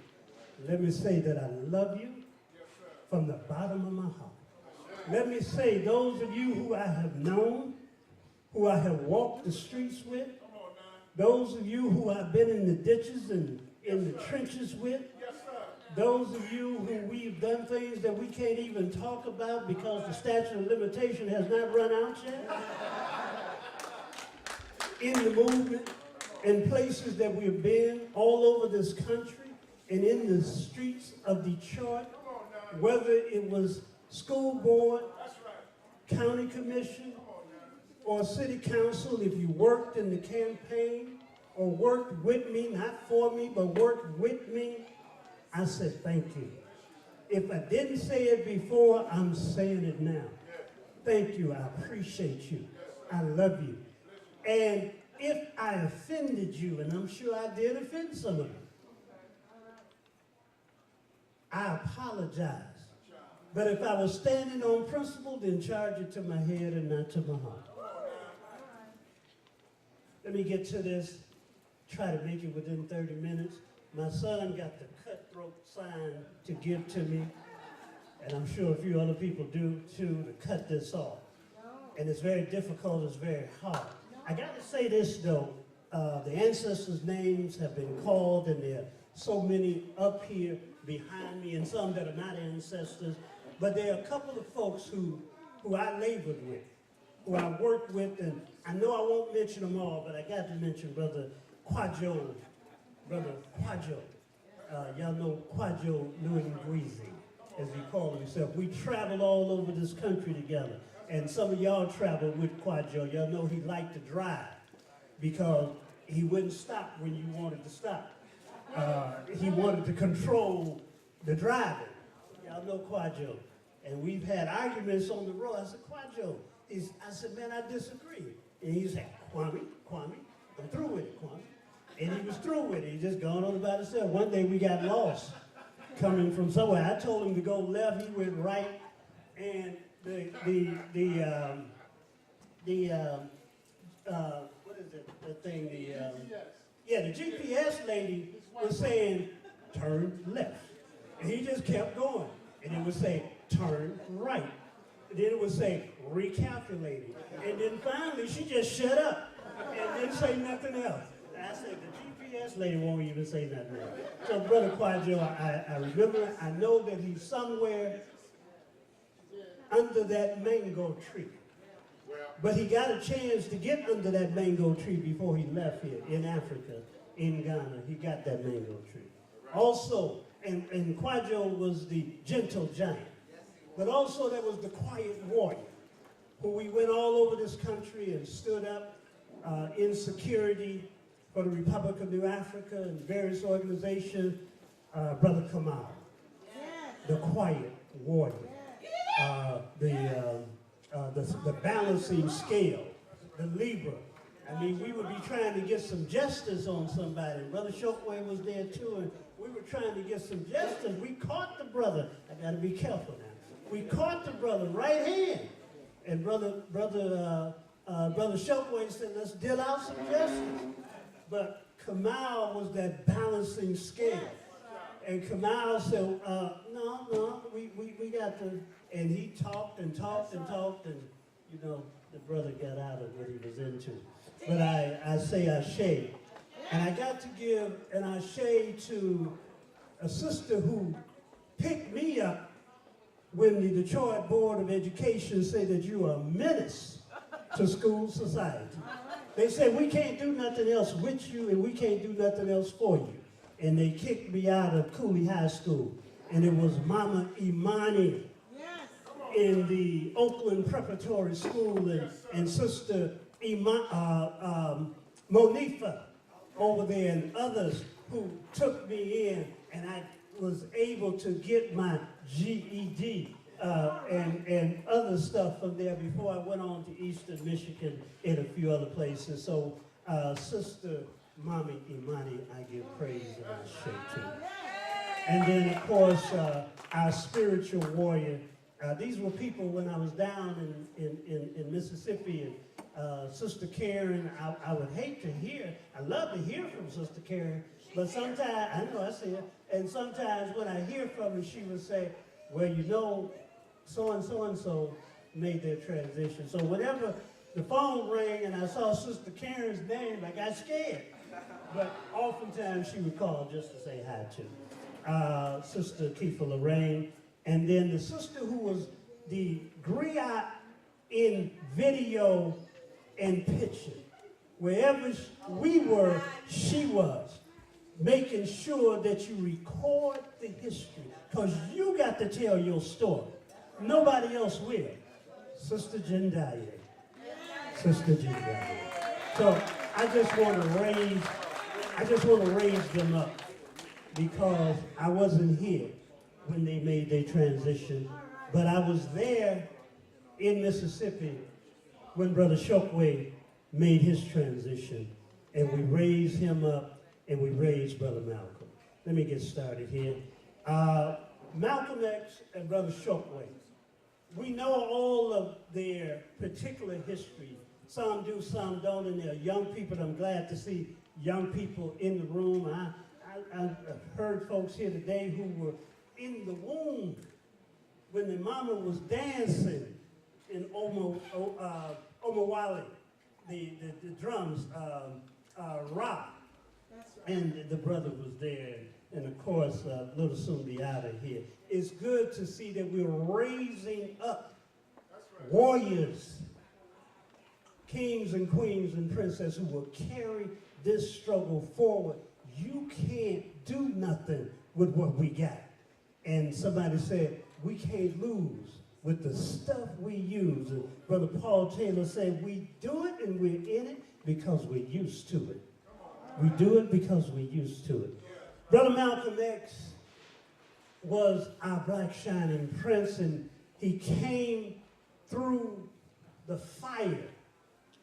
Let me say that I love you from the bottom of my heart. Let me say, those of you who I have known, who I have walked the streets with, those of you who I've been in the ditches and in the trenches with, those of you who we've done things that we can't even talk about because the statute of limitation has not run out yet, in the movement, in places that we've been all over this country and in the streets of Detroit, whether it was school board, county commission, or city council, if you worked in the campaign or worked with me, not for me, but worked with me, I said thank you. If I didn't say it before, I'm saying it now. Thank you. I appreciate you. I love you. And if I offended you, and I'm sure I did offend some of you, I apologize. But if I was standing on principle, then charge it to my head and not to my heart. Let me get to this. Try to make it within 30 minutes. My son got the cutthroat sign to give to me, and I'm sure a few other people do too, to cut this off. And it's very difficult, it's very hard. I got to say this though, the ancestors' names have been called, and there are so many up here behind me, and some that are not ancestors, but there are a couple of folks who I labored with, who I worked with, and I know I won't mention them all, but I got to mention Brother Kwajo. Brother Kwajo. Y'all know Kwajo Nuingweezy, as he called himself. We traveled all over this country together. And some of y'all traveled with Kwajo. Y'all know he liked to drive because he wouldn't stop when you wanted to stop. He wanted to control the driving. Y'all know Kwajo. And we've had arguments on the road. I said, Kwajo. I said, man, I disagree. And he said, Kwame, I'm through with it, Kwame. And he was through with it. He just gone on about himself. One day we got lost coming from somewhere. I told him to go left. He went right. And what is it? The thing? The GPS lady was saying, turn left. And he just kept going. And it would say, turn right. And then it would say, recalculating. And then finally, she just shut up and didn't say nothing else. I said, the GPS lady won't even say nothing else. So, Brother Kwajo, I remember, I know that he's somewhere under that mango tree. But he got a chance to get under that mango tree before he left here in Africa, in Ghana. He got that mango tree. Also, and Kwajo was the gentle giant. But also there was the quiet warrior, who we went all over this country and stood up in security for the Republic of New Africa and various organizations, Brother Kamal, the quiet warrior, the balancing scale, the Libra. I mean, we would be trying to get some justice on somebody. Brother Shokwe was there too, and we were trying to get some justice. We caught the brother. I got to be careful now. We caught the brother right hand, and Brother Shokwe said, "Let's deal out some justice." But Kamal was that balancing scale. And Kamal said, no, we got to, and he talked and talked and talked, and, you know, the brother got out of what he was into. But I say ashe. And I got to give an ashe to a sister who picked me up when the Detroit Board of Education said that you are a menace to school society. They said, we can't do nothing else with you, and we can't do nothing else for you. And they kicked me out of Cooley High School. And it was Mama Imani in the Oakland Preparatory School and Sister Monifa over there and others who took me in, and I was able to get my GED and other stuff from there before I went on to Eastern Michigan and a few other places. So, Sister Mommy Imani, I give praise and I shake to. And then, of course, our spiritual warrior. These were people when I was down in Mississippi, and Sister Karen, I would hate to hear, I love to hear from Sister Karen, but sometimes, I know I see her, and sometimes when I hear from her, she would say, well, you know, so-and-so made their transition. So whenever the phone rang and I saw Sister Karen's name, I got scared. But oftentimes she would call just to say hi to. Sister Kiefer Lorraine, and then the sister who was the griot in video and picture. Wherever we were, she was, making sure that you record the history, because you got to tell your story. Nobody else will. Sister Jendaye. Sister Jendaye. So I just want to raise them up, because I wasn't here when they made their transition, but I was there in Mississippi when Brother Shockway made his transition, and we raised him up, and we raised Brother Malcolm. Let me get started here. Malcolm X and Brother Shockway, we know all of their particular history. Some do, some don't, and they're young people. I'm glad to see young people in the room. I've heard folks here today who were in the womb when the mama was dancing in Omawali, the drums, rock, and the brother was there, and of course, Little Soon be out of here. It's good to see that we're raising up warriors, kings and queens and princesses who will carry this struggle forward. You can't do nothing with what we got. And somebody said, we can't lose with the stuff we use. And Brother Paul Taylor said, we do it and we're in it because we're used to it. We do it because we're used to it. Brother Malcolm X was our black shining prince, and he came through the fire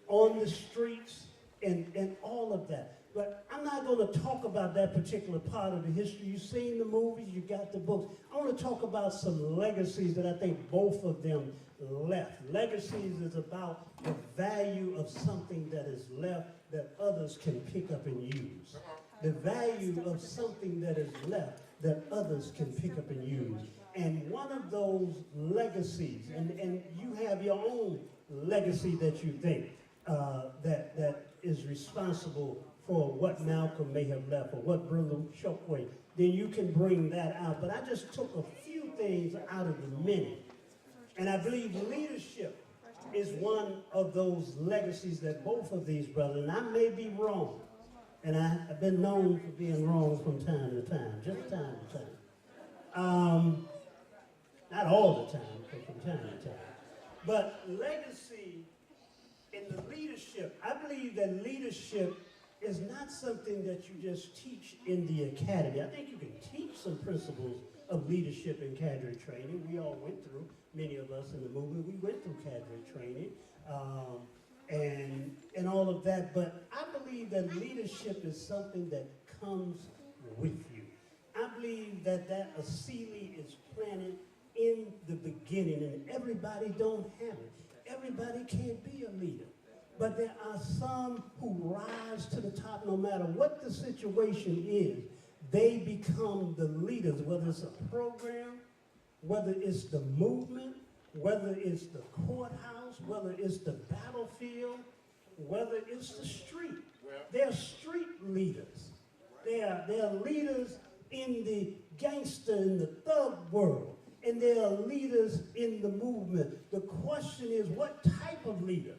on the streets and all of that. But I'm not going to talk about that particular part of the history. You've seen the movies, you got the books. I want to talk about some legacies that I think both of them left. Legacies is about the value of something that is left that others can pick up and use. The value of something that is left that others can pick up and use. And one of those legacies, and you have your own legacy that you think that is responsible for what Malcolm may have left or what Brother Shockway, then you can bring that out. But I just took a few things out of the many. And I believe leadership is one of those legacies that both of these brothers, and I may be wrong, and I've been known for being wrong from time to time, just time to time. Not all the time, but from time to time. But legacy in the leadership, I believe that leadership is not something that you just teach in the academy. I think you can teach some principles of leadership in cadre training. We all went through, many of us in the movement, we went through cadre training and all of that. But I believe that leadership is something that comes with you. I believe that a seed is planted in the beginning, and everybody don't have it. Everybody can't be a leader. But there are some who rise to the top no matter what the situation is. They become the leaders, whether it's a program, whether it's the movement, whether it's the courthouse, whether it's the battlefield, whether it's the street. They're street leaders. They're leaders in the gangster and the thug world, and they are leaders in the movement. The question is, what type of leader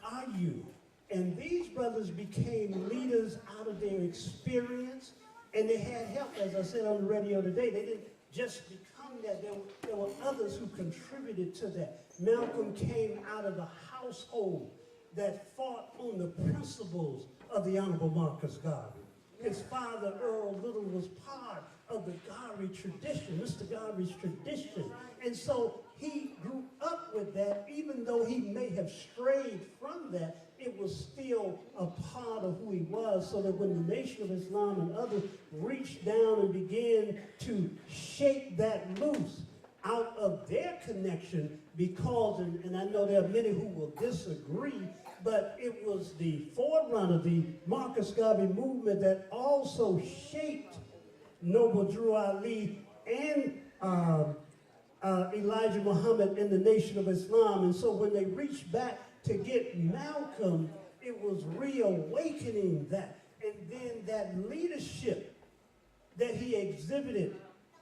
are you? And these brothers became leaders out of their experience, and they had help, as I said on the radio today. They didn't just become that. There were others who contributed to that. Malcolm came out of a household that fought on the principles of the Honorable Marcus Garvey. His father, Earl Little, was part of the Garvey tradition, Mr. Garvey's tradition. And so he grew up with that, even though he may have strayed from that, it was still a part of who he was, so that when the Nation of Islam and others reached down and began to shake that loose out of their connection, because, and I know there are many who will disagree, but it was the forerunner, the Marcus Garvey movement, that also shaped Noble Drew Ali and Elijah Muhammad in the Nation of Islam. And so when they reached back to get Malcolm, it was reawakening that. And then that leadership that he exhibited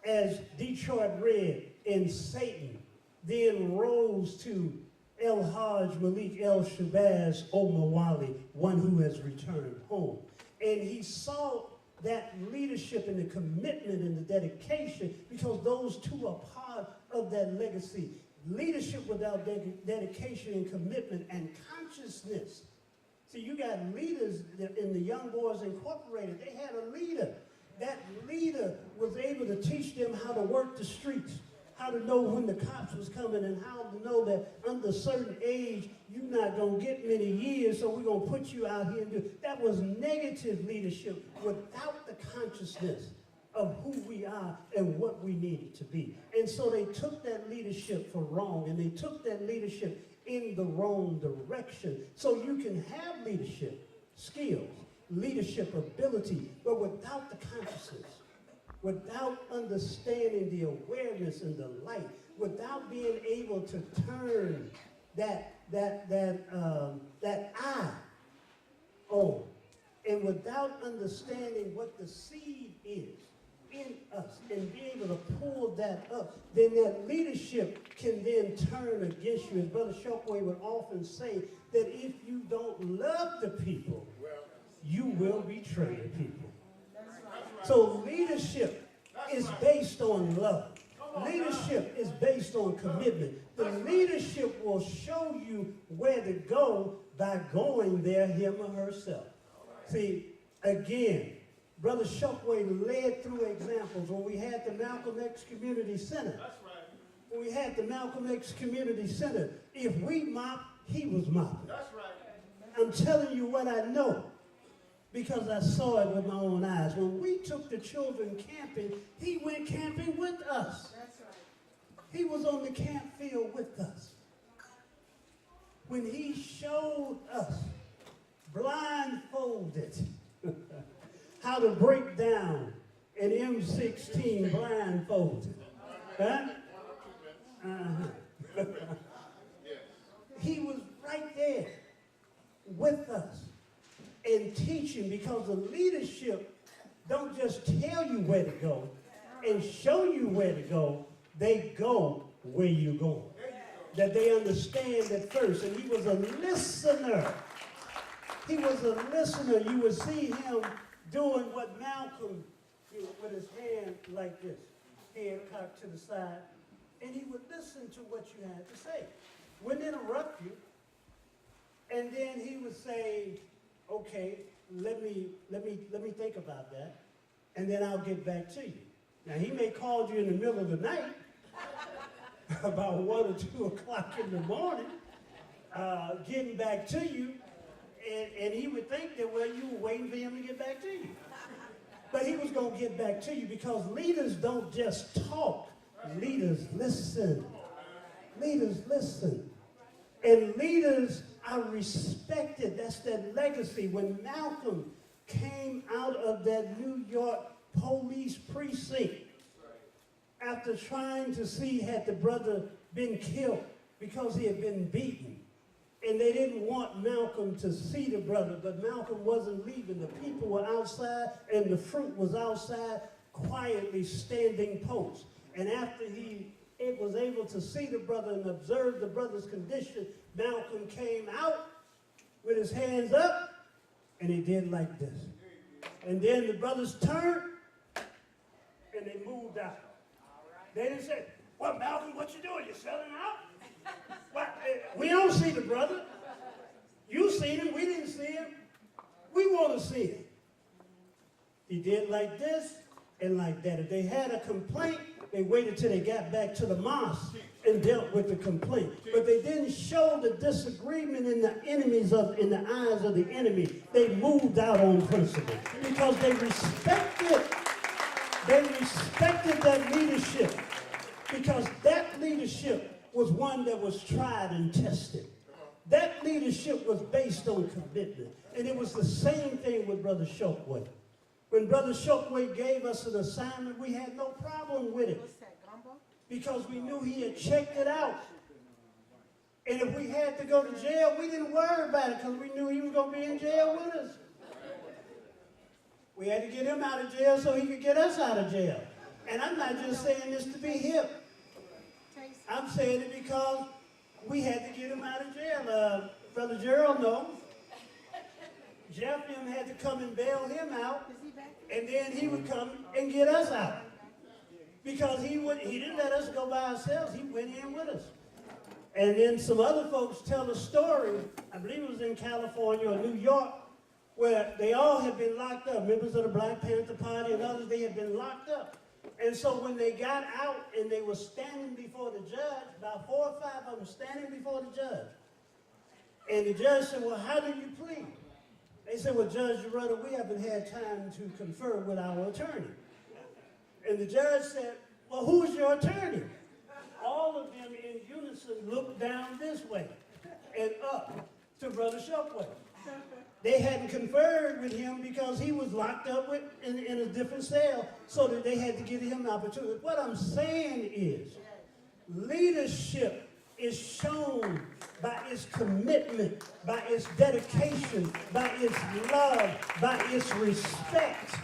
as Detroit Red and Satan then rose to El Hajj Malik El Shabazz Omawali, one who has returned home. And he saw that leadership and the commitment and the dedication, because those two are part of that legacy. Leadership without dedication and commitment and consciousness. See, you got leaders in the Young Boys Incorporated. They had a leader. That leader was able to teach them how to work the streets, how to know when the cops was coming, and how to know that under a certain age, you're not going to get many years, so we're going to put you out here and do. That was negative leadership without the consciousness of who we are and what we needed to be. And so they took that leadership for wrong, and they took that leadership in the wrong direction. So you can have leadership skills, leadership ability, but without the consciousness, without understanding the awareness and the light, without being able to turn that eye on, and without understanding what the seed is in us and be able to pull that up, then that leadership can then turn against you. As Brother Shockway would often say, that if you don't love the people, you will betray the people. So leadership is based on love. Leadership is based on commitment. The leadership will show you where to go by going there him or herself. See, again, Brother Shockway led through examples when we had the Malcolm X Community Center. When we had the Malcolm X Community Center, if we mopped, he was mopping. I'm telling you what I know, because I saw it with my own eyes. When we took the children camping, he went camping with us. He was on the camp field with us. When he showed us, blindfolded, how to break down an M16 blindfolded. Huh? He was right there with us and teaching, because the leadership don't just tell you where to go and show you where to go, they go where you're going. That they understand that first. And he was a listener. He was a listener. You would see him doing what Malcolm did with his hand like this, head cocked to the side, and he would listen to what you had to say. Wouldn't interrupt you. And then he would say, okay, let me think about that, and then I'll get back to you. Now, he may call you in the middle of the night, about 1 or 2 o'clock in the morning, getting back to you, and he would think that, well, you were waiting for him to get back to you. But he was going to get back to you, because leaders don't just talk. Leaders listen. Leaders listen. And leaders are respected. That's that legacy. When Malcolm came out of that New York police precinct, after trying to see had the brother been killed because he had been beaten, and they didn't want Malcolm to see the brother, but Malcolm wasn't leaving. The people were outside, and the fruit was outside, quietly standing post. And after he was able to see the brother and observe the brother's condition, Malcolm came out with his hands up, and he did like this. And then the brothers turned, and they moved out. They didn't say, well, Malcolm, what you doing? You selling out? What? We don't see the brother. You seen him. We didn't see him. We want to see him. He did like this and like that. If they had a complaint, they waited till they got back to the mosque and dealt with the complaint. But they didn't show the disagreement in the eyes of the enemy. They moved out on principle because they respected that leadership, because that leadership was one that was tried and tested. That leadership was based on commitment. And it was the same thing with Brother Shockway. When Brother Shockway gave us an assignment, we had no problem with it, because we knew he had checked it out. And if we had to go to jail, we didn't worry about it, because we knew he was going to be in jail with us. We had to get him out of jail so he could get us out of jail. And I'm not just saying this to be hip. I'm saying it because we had to get him out of jail. Brother Gerald knows. Jeff and him had to come and bail him out, and then he would come and get us out. Because he didn't let us go by ourselves. He went in with us. And then some other folks tell a story, I believe it was in California or New York, where they all had been locked up. Members of the Black Panther Party and others, they had been locked up. And so when they got out and they were standing before the judge, about 4 or 5 of them standing before the judge. And the judge said, well, how do you plead? They said, well, Judge Dorado, we haven't had time to confer with our attorney. And the judge said, well, who's your attorney? All of them in unison looked down this way and up to Brother Shockway. They hadn't conferred with him because he was locked up in a different cell, so that they had to give him an opportunity. What I'm saying is, leadership is shown by its commitment, by its dedication, by its love, by its respect.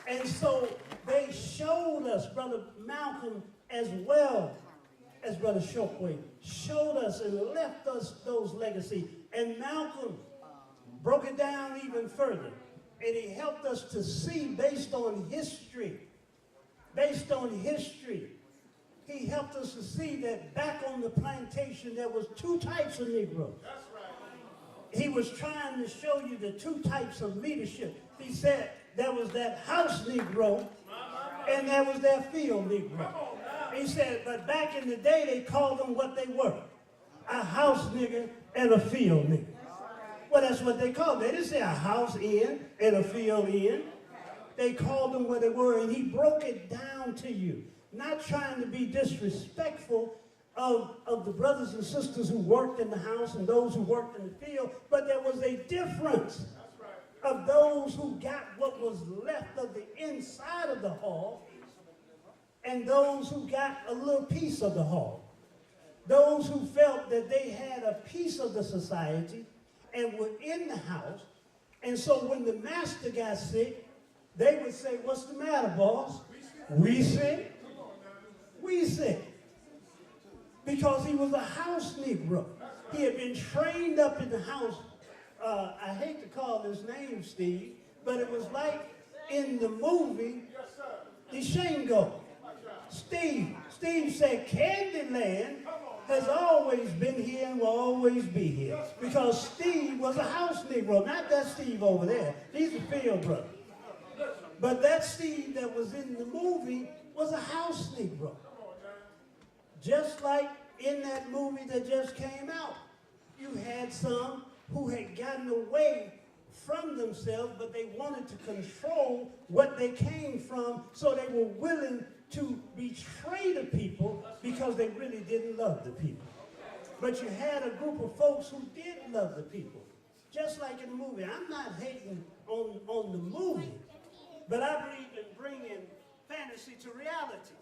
And so they showed us, Brother Malcolm as well as Brother Shockway, showed us and left us those legacies. And Malcolm broke it down even further. And he helped us to see based on history. He helped us to see that back on the plantation there was 2 types of Negroes. That's right. He was trying to show you the 2 types of leadership. He said there was that house Negro and there was that field Negro. He said, but back in the day they called them what they were. A house nigger and a field nigger. Well, that's what they called them. They didn't say a house in and a field in. They called them what they were, and he broke it down to you. Not trying to be disrespectful of the brothers and sisters who worked in the house and those who worked in the field, but there was a difference of those who got what was left of the inside of the hall and those who got a little piece of the hall. Those who felt that they had a piece of the society and were in the house, and so when the master got sick, they would say, what's the matter, boss? We sick? We sick. Because he was a house Negro. He had been trained up in the house. I hate to call his name Steve, but it was like in the movie, The Shango. Steve said, Candyland has always been here and will always be here. Because Steve was a house Negro, not that Steve over there. He's a field brother. But that Steve that was in the movie was a house Negro. Just like in that movie that just came out. You had some who had gotten away from themselves, but they wanted to control what they came from, so they were willing to betray the people because they really didn't love the people. But you had a group of folks who did love the people, just like in the movie. I'm not hating on the movie, but I believe in bringing fantasy to reality.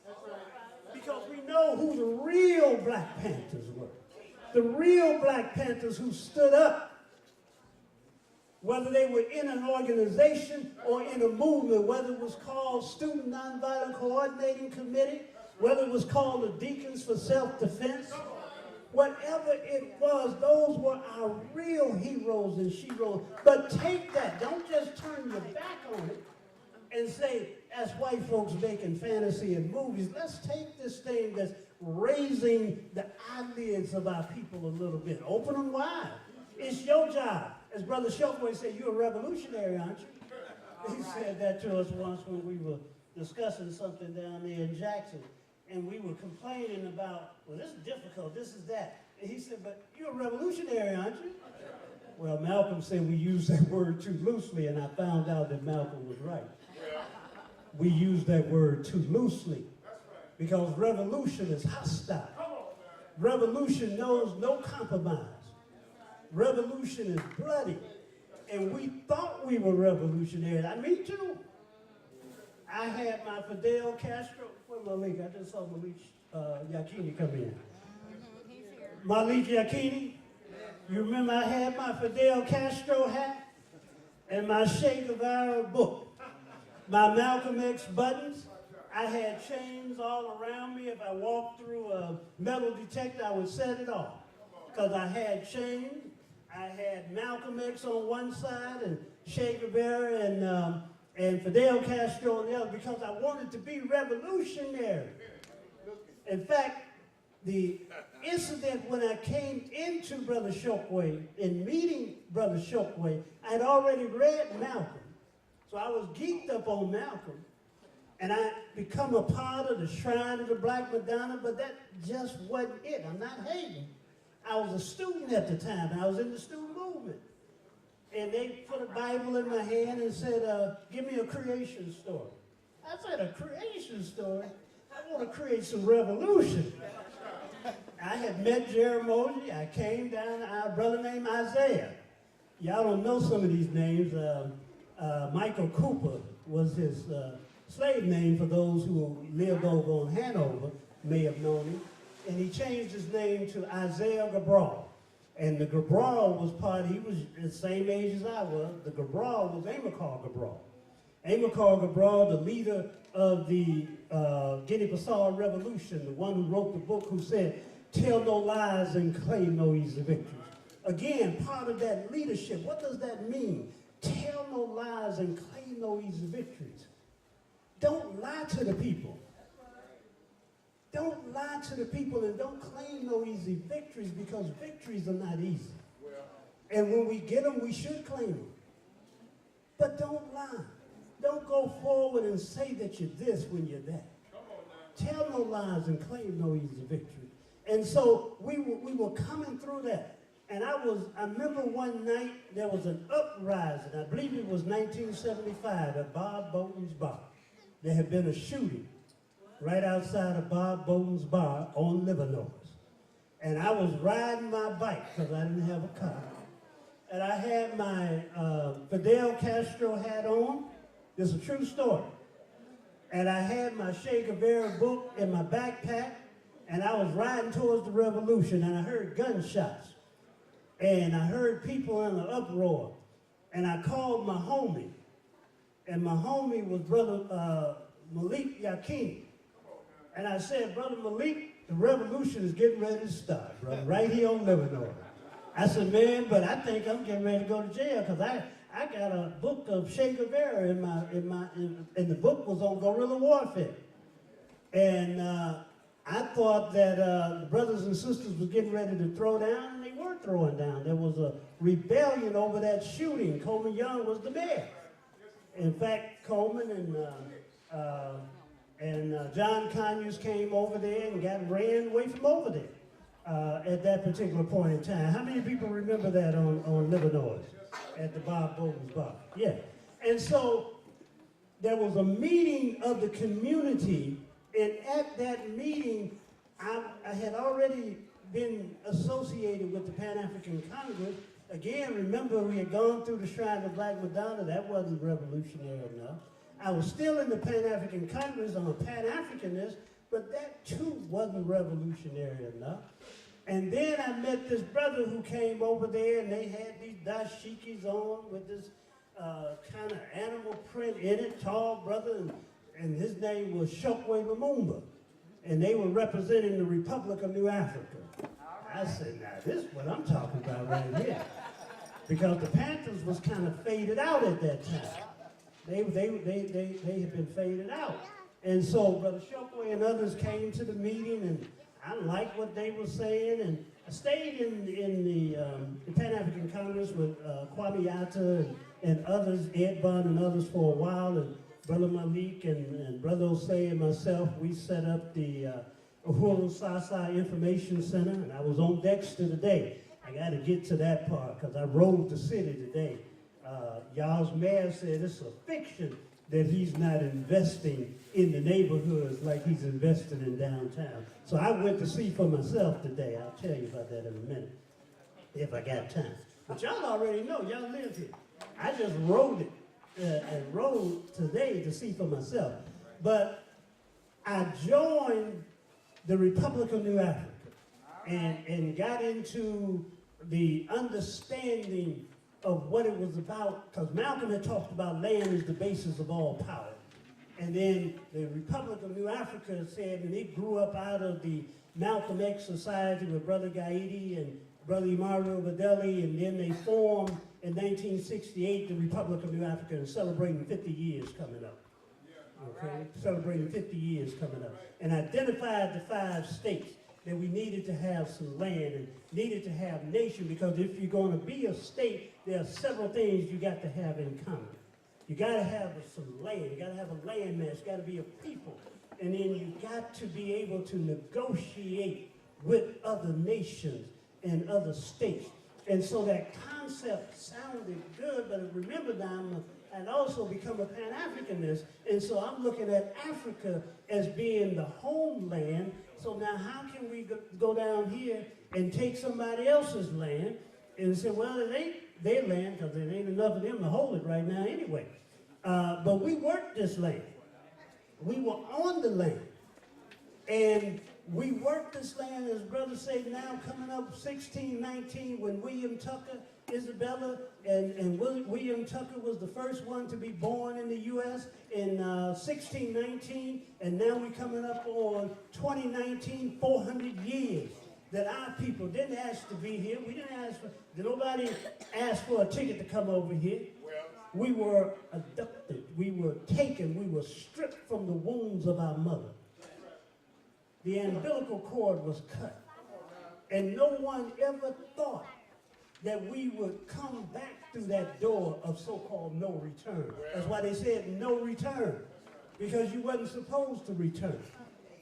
Because we know who the real Black Panthers were. The real Black Panthers who stood up, whether they were in an organization or in a movement, whether it was called Student Nonviolent Coordinating Committee, whether it was called the Deacons for Self-Defense, whatever it was, those were our real heroes and sheroes. But take that, don't just turn your back on it and say, as white folks making fantasy and movies, let's take this thing that's raising the eyelids of our people a little bit. Open them wide. It's your job. As Brother Shokeway said, you're a revolutionary, aren't you? He said that to us once when we were discussing something down there in Jackson. And we were complaining about, well, this is difficult, this is that. And he said, but you're a revolutionary, aren't you? Well, Malcolm said we use that word too loosely, and I found out that Malcolm was right. We use that word too loosely because revolution is hostile. Revolution knows no compromise. Revolution is bloody. And we thought we were revolutionary. Me too. I had my Fidel Castro. Where's Malik? I just saw Malik Yakini come in. Malik Yakini. You remember I had my Fidel Castro hat and my Che Guevara book. My Malcolm X buttons. I had chains all around me. If I walked through a metal detector, I would set it off. Because I had chains. I had Malcolm X on one side and Che Guevara and Fidel Castro on the other because I wanted to be revolutionary. In fact, the incident when I came into Brother Shokeway, in meeting Brother Shokeway, I had already read Malcolm. So I was geeked up on Malcolm. And I become a part of the Shrine of the Black Madonna, but that just wasn't it. I'm not hating. I was a student at the time, and I was in the student movement. And they put a Bible in my hand and said, give me a creation story. I said, a creation story? I want to create some revolution. I had met Jeremy. I came down, a brother named Isaiah. Y'all don't know some of these names. Michael Cooper was his slave name for those who lived over on Hanover, may have known him. And he changed his name to Isaiah Gabral. And the Gabral was he was the same age as I was. The Gabral was Amilcar Gabral. Amilcar Gabral, the leader of the Guinea-Bissau Revolution, the one who wrote the book who said, tell no lies and claim no easy victories. Again, part of that leadership, what does that mean? Tell no lies and claim no easy victories. Don't lie to the people. Don't lie to the people and don't claim no easy victories because victories are not easy. And when we get them, we should claim them. But don't lie. Don't go forward and say that you're this when you're that. Tell no lies and claim no easy victory. And so we were coming through that. And I remember one night there was an uprising. I believe it was 1975 at Bob Bolton's bar. There had been a shooting right outside of Bob Bolton's bar on Livernois. And I was riding my bike because I didn't have a car. And I had my Fidel Castro hat on. This is a true story. And I had my Che Guevara book in my backpack. And I was riding towards the revolution. And I heard gunshots. And I heard people in an uproar. And I called my homie. And my homie was Brother Malik Yakini. And I said, Brother Malik, the revolution is getting ready to start, brother, right here on Livernois. I said, man, but I think I'm getting ready to go to jail because I got a book of Che Guevara and the book was on guerrilla warfare. And I thought that the brothers and sisters were getting ready to throw down, and they were throwing down. There was a rebellion over that shooting. Coleman Young was the mayor. In fact, Coleman and John Conyers came over there and ran away from over there at that particular point in time. How many people remember that on Livernois at the Bob Bolton's bar? Yeah. And so there was a meeting of the community, and at that meeting, I had already been associated with the Pan-African Congress. Again, remember we had gone through the Shrine of the Black Madonna. That wasn't revolutionary enough. I was still in the Pan-African Congress. I'm a Pan-Africanist, but that too wasn't revolutionary enough. And then I met this brother who came over there, and they had these dashikis on with this kind of animal print in it, tall brother, and his name was Shokwe Lumumba. And they were representing the Republic of New Africa. I said, now this is what I'm talking about right here. Because the Panthers was kind of faded out at that time. They had been faded out. And so Brother Shokwe and others came to the meeting, and I liked what they were saying, and stayed in the Pan-African Congress with Kwame Yatta and others, Ed Bond and others for a while, and Brother Malik and Brother Osei and myself, we set up the Uhuru Sasa Information Center, and I was on Dexter today. I got to get to that part because I rode the city today. Y'all's mayor said it's a fiction that he's not investing in the neighborhoods like he's invested in downtown. So I went to see for myself today. I'll tell you about that in a minute, if I got time. But y'all already know, y'all live here. I just rode it and rode today to see for myself. But I joined the Republic of New Africa and got into the understanding of what it was about, because Malcolm had talked about land is the basis of all power. And then the Republic of New Africa said, and it grew up out of the Malcolm X Society with Brother Gaidi and Brother Mario Badeli, and then they formed in 1968 the Republic of New Africa, and celebrating 50 years coming up. Okay, celebrating 50 years coming up. And identified the 5 states that we needed to have some land and needed to have nation, because if you're going to be a state, there are several things you got to have in common. You got to have some land. You got to have a land mass. You got to be a people. And then you got to be able to negotiate with other nations and other states. And so that concept sounded good, but remember now, I'd also become a Pan-Africanist, and so I'm looking at Africa as being the homeland. So now how can we go down here and take somebody else's land and say, well, it ain't their land, because there ain't enough of them to hold it right now anyway. But we worked this land. We were on the land. And we worked this land, as brothers say now, coming up 1619, when William Tucker, Isabella, and William Tucker was the first one to be born in the U.S. in 1619, and now we're coming up on 2019, 400 years that our people didn't ask to be here. We didn't ask for, did nobody ask for a ticket to come over here? We were abducted, we were taken, we were stripped from the wombs of our mother. The umbilical cord was cut. And no one ever thought that we would come back through that door of so-called no return. That's why they said no return, because you wasn't supposed to return.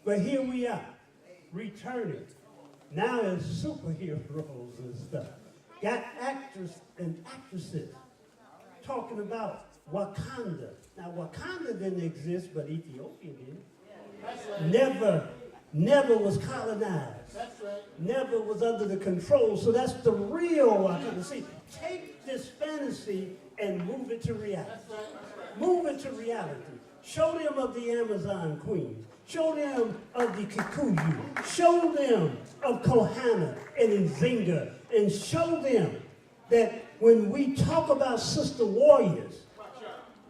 But here we are, returning. Now as superheroes and stuff. Got actors and actresses talking about Wakanda. Now Wakanda didn't exist, but Ethiopia did. Never was colonized. Never was under the control. So that's the real Wakanda. See, take this fantasy and move it to reality. Move it to reality. Show them of the Amazon queens. Show them of the Kikuyu. Show them of Kohana and Nzinga. And show them that when we talk about sister warriors,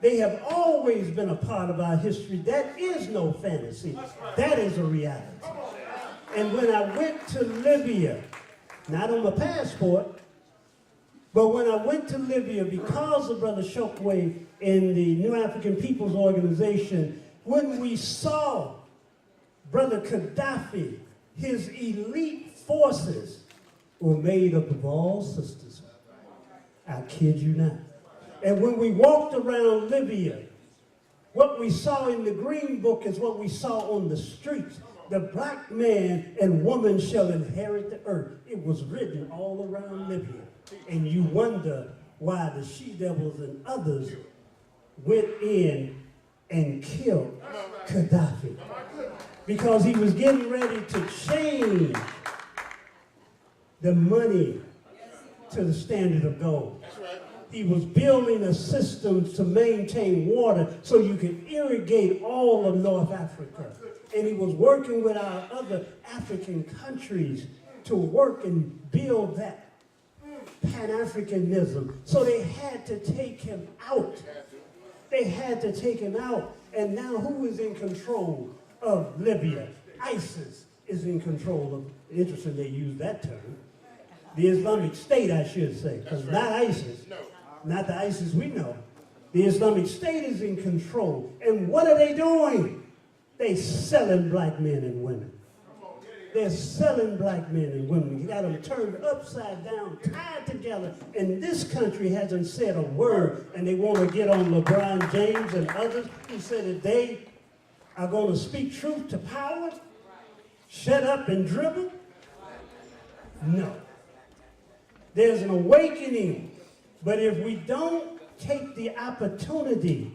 they have always been a part of our history. That is no fantasy. That is a reality. And when I went to Libya, not on my passport, but when I went to Libya, because of Brother Chokwe in the New African People's Organization, when we saw Brother Gaddafi, his elite forces were made up of all sisters. I kid you not. And when we walked around Libya, what we saw in the Green Book is what we saw on the streets. The black man and woman shall inherit the earth. It was written all around Libya. And you wonder why the she-devils and others went in and killed Gaddafi. Because he was getting ready to change the money to the standard of gold. He was building a system to maintain water so you could irrigate all of North Africa. And he was working with our other African countries to work and build that Pan-Africanism. So they had to take him out. They had to take him out. And now who is in control of Libya? ISIS is in control of, interesting they use that term. The Islamic State, I should say, because not ISIS. Not the ISIS we know. The Islamic State is in control. And what are they doing? They selling black men and women. They're selling black men and women. You got them turned upside down, tied together. And this country hasn't said a word. And they want to get on LeBron James and others who said that they are going to speak truth to power. Shut up and dribble. No. There's an awakening. But if we don't take the opportunity,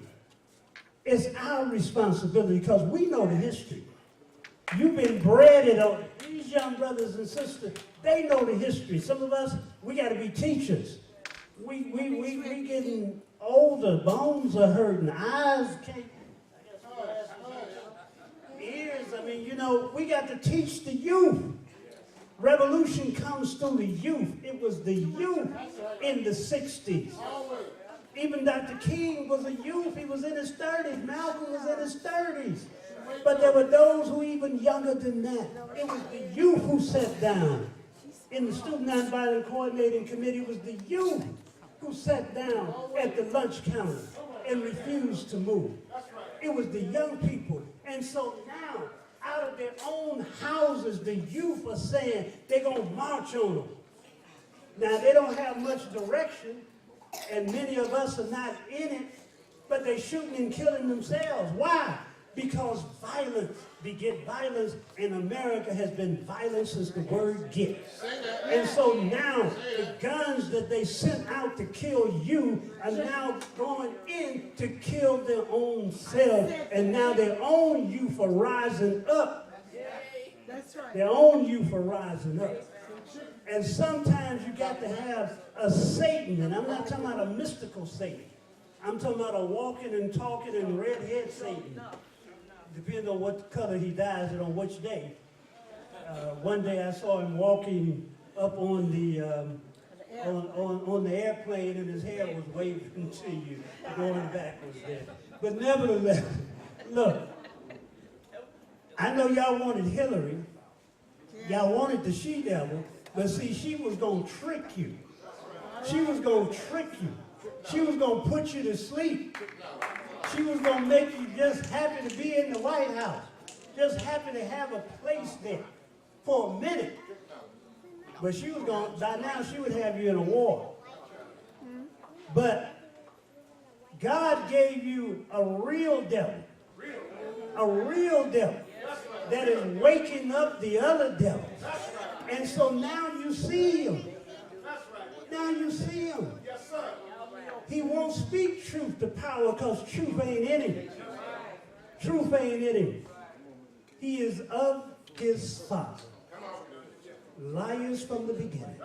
it's our responsibility because we know the history. You've been bred it on. These young brothers and sisters, they know the history. Some of us, we got to be teachers. We getting older. Bones are hurting. Eyes can't. Ears. I mean, you know, we got to teach the youth. Revolution comes through the youth. It was the youth in the 60s. Even Dr. King was a youth. He was in his 30s. Malcolm was in his 30s. But there were those who even younger than that. It was the youth who sat down. In the Student Nonviolent Coordinating Committee, it was the youth who sat down at the lunch counter and refused to move. It was the young people. And so now, out of their own houses, the youth are saying they're going to march on them. Now, they don't have much direction, and many of us are not in it, but they're shooting and killing themselves. Why? Because violence beget violence, and America has been violent since the word get. And so now, the guns that they sent out to kill you are now going in to kill their own selves. And now their own youth are rising up. That's right. Their own youth are rising up. And sometimes you got to have a Satan, and I'm not talking about a mystical Satan. I'm talking about a walking and talking and redhead Satan. Depending on what color he dyes and on which day. One day I saw him walking up on the on the airplane, and his hair was waving to you, going backwards there. But nevertheless, look, I know y'all wanted Hillary, y'all wanted the she-devil, but see, she was going to trick you. She was going to trick you. She was going to put you to sleep. She was going to make you just happy to be in the White House, just happy to have a place there for a minute. But she was going to, by now she would have you in a war. But God gave you a real devil that is waking up the other devils. And so now you see him. Now you see him. He won't speak truth to power because truth ain't in him. Truth ain't in him. He is of his father. Liars from the beginning.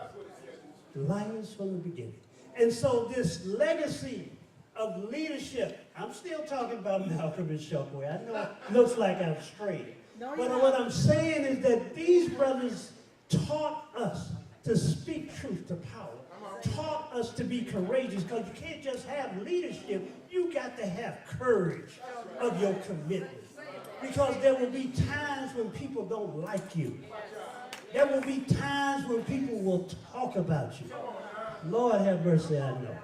Liars from the beginning. And so this legacy of leadership, I'm still talking about Malcolm and Chokwe. I know it looks like I'm straight. But what I'm saying is that these brothers taught us to speak truth to power. Taught us to be courageous, because you can't just have leadership, you got to have courage of your commitment. Because there will be times when people don't like you. There will be times when people will talk about you. Lord have mercy, I know.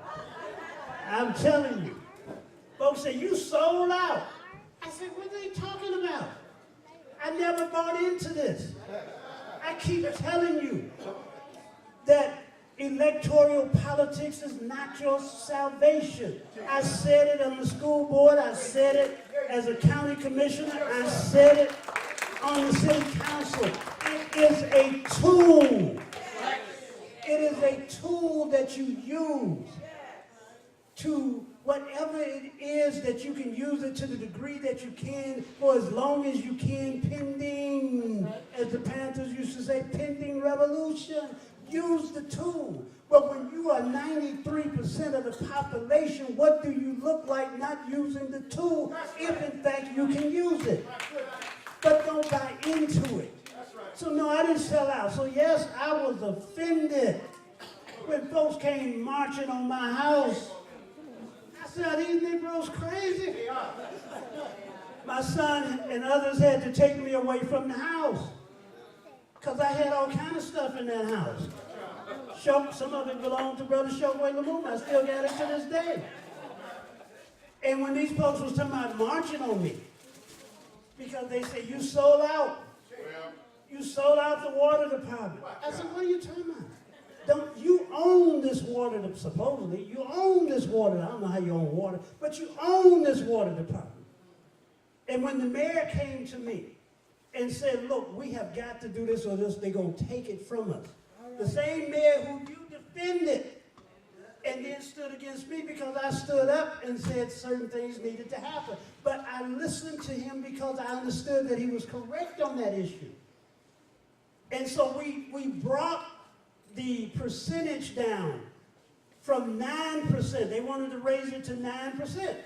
I'm telling you. Folks say, you sold out. I said, what are they talking about? I never bought into this. I keep telling you that electoral politics is not your salvation. I said it on the school board. I said it as a county commissioner. I said it on the city council. It is a tool. It is a tool that you use to whatever it is that you can use it to the degree that you can for as long as you can, pending, as the Panthers used to say, pending revolution. Use the tool. But when you are 93% of the population, what do you look like not using the tool if in fact you can use it? But don't buy into it. So no, I didn't sell out. So yes, I was offended when folks came marching on my house. I said, are these Negroes crazy? My son and others had to take me away from the house because I had all kind of stuff in that house. Some of it belonged to Brother Chokwe Lumumba. I still got it to this day. And when these folks was talking about marching on me, because they said, you sold out. You sold out the water department. I said, what are you talking about? Don't you own this water, supposedly, you own this water. I don't know how you own water, but you own this water department. And when the mayor came to me and said, look, we have got to do this or this, they're going to take it from us. The same mayor who you defended and then stood against me because I stood up and said certain things needed to happen. But I listened to him because I understood that he was correct on that issue. And so we brought the percentage down from 9%. They wanted to raise it to 9%.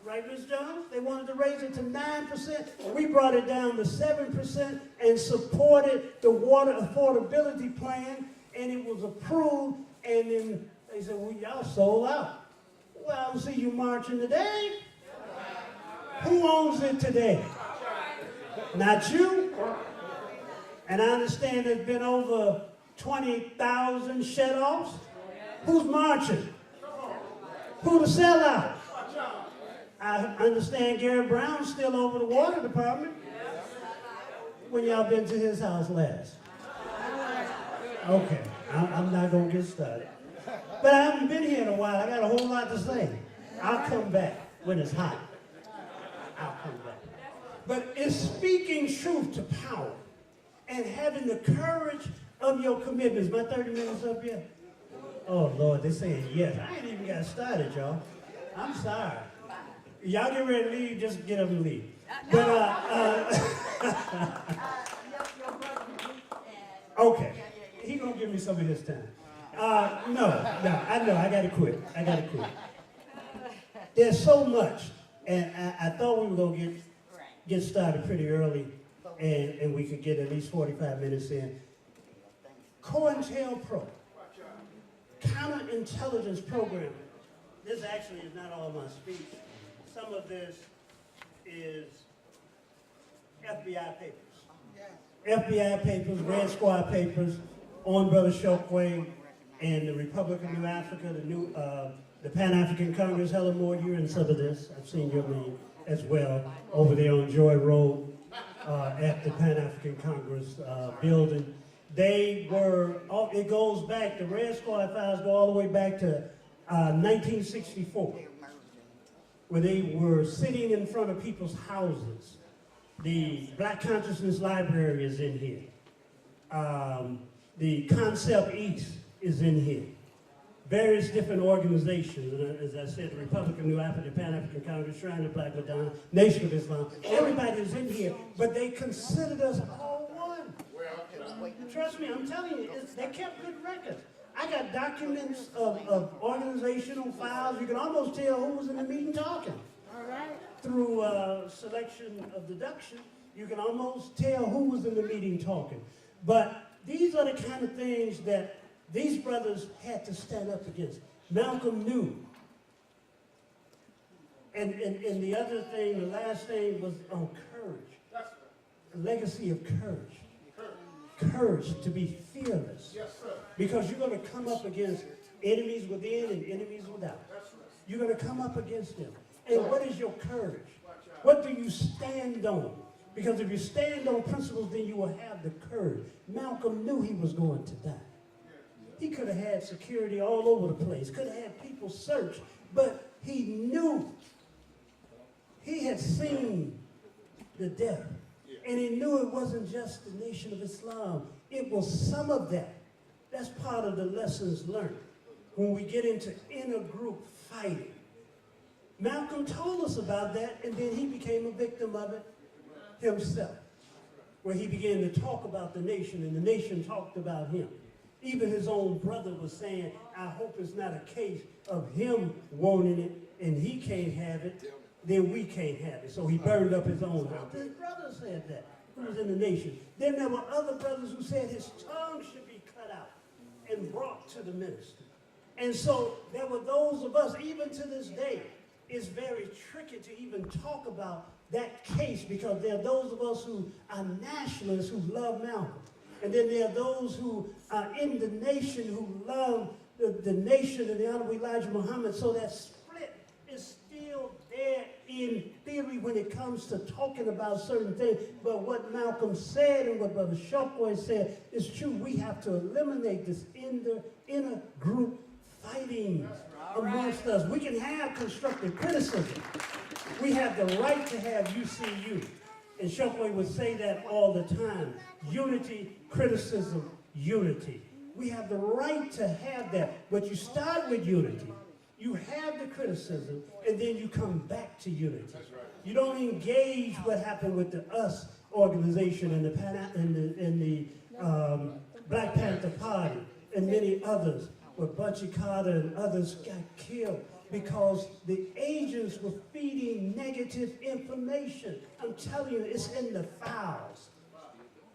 Right, Ms. Jones? They wanted to raise it to 9%. We brought it down to 7% and supported the water affordability plan, and it was approved, and then they said, well, y'all sold out. Well, I don't see you marching today. Who owns it today? Not you. And I understand there's been over 20,000 shut-offs. Who's marching? Who the sellout? I understand Gary Brown's still over the water department. When y'all been to his house last? Okay, I'm not going to get started. But I haven't been here in a while. I got a whole lot to say. I'll come back when it's hot. I'll come back. But it's speaking truth to power and having the courage of your commitments. My 30 minutes up yet? Oh, Lord, they're saying yes. I ain't even got started, y'all. I'm sorry. Y'all get ready to leave, just get up and leave. But, okay. He gonna give me some of his time. No, I know, I gotta quit. There's so much, and I thought we were gonna get started pretty early, and we could get at least 45 minutes in. COINTELPRO, counterintelligence program. This actually is not all my speech. Some of this is FBI papers. FBI papers, Red Squad papers, on Brother Chokwe and the Republic of New Africa, the Pan-African Congress. Helen Moore, you're in some of this. I've seen your name as well over there on Joy Road at the Pan-African Congress building. They were, it goes back, the Red Squad files go all the way back to 1964, where they were sitting in front of people's houses. The Black Consciousness Library is in here. The Concept East is in here. Various different organizations, as I said, the Republic of New Africa, the Pan-African Congress, Shrine of Black Madonna, Nation of Islam, everybody is in here, but they considered us all one. Trust me, I'm telling you, they kept good records. I got documents of organizational files. You can almost tell who was in the meeting talking. All right. Through selection of deduction, you can almost tell who was in the meeting talking. But these are the kind of things that these brothers had to stand up against. Malcolm knew. And the other thing, the last thing was on courage. A legacy of courage. Courage to be fearless. Yes, sir. Because you're going to come up against enemies within and enemies without. You're going to come up against them. And what is your courage? What do you stand on? Because if you stand on principles, then you will have the courage. Malcolm knew he was going to die. He could have had security all over the place, could have had people search, but he knew. He had seen the death. And he knew it wasn't just the Nation of Islam. It was some of that. That's part of the lessons learned when we get into inner group fighting. Malcolm told us about that, and then he became a victim of it himself, where he began to talk about the nation, and the nation talked about him. Even his own brother was saying, I hope it's not a case of him wanting it, and he can't have it, then we can't have it. So he burned up his own house. His brother said that, who was in the nation. Then there were other brothers who said his tongue should be cut out and brought to the minister. And so there were those of us, even to this day, it's very tricky to even talk about that case, because there are those of us who are nationalists who love Malcolm. And then there are those who are in the nation who love the nation and the Honorable Elijah Muhammad. So that split is still there in theory when it comes to talking about certain things, but what Malcolm said and what Brother Shockway said is true. We have to eliminate this inner group fighting amongst us. We can have constructive criticism. We have the right to have UCU. And Shockway would say that all the time. Unity, criticism, unity. We have the right to have that, but you start with unity. You have the criticism, and then you come back to unity. You don't engage what happened with the US organization and the Black Panther Party and many others, where Bunchy Carter and others got killed because the agents were feeding negative information. I'm telling you, it's in the files.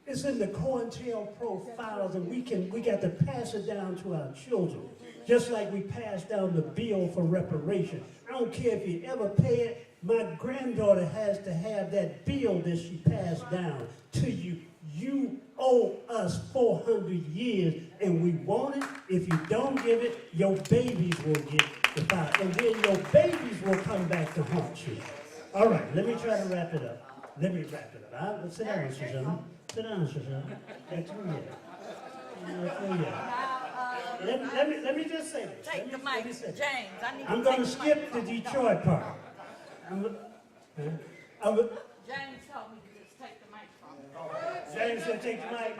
It's in the COINTELPRO files, and we got to pass it down to our children. Just like we passed down the bill for reparation. I don't care if you ever pay it, my granddaughter has to have that bill that she passed down to you. You owe us 400 years, and we want it. If you don't give it, your babies will get the file, and then your babies will come back to haunt you. All right, let me try to wrap it up. Let me wrap it up. Let's sit down, Susanna. Sit down, Susanna. That's Let me just say this. Take the mic, James. I need I'm to going take to the skip mic. the Detroit part. James told me to just take the mic from him. James said take the mic.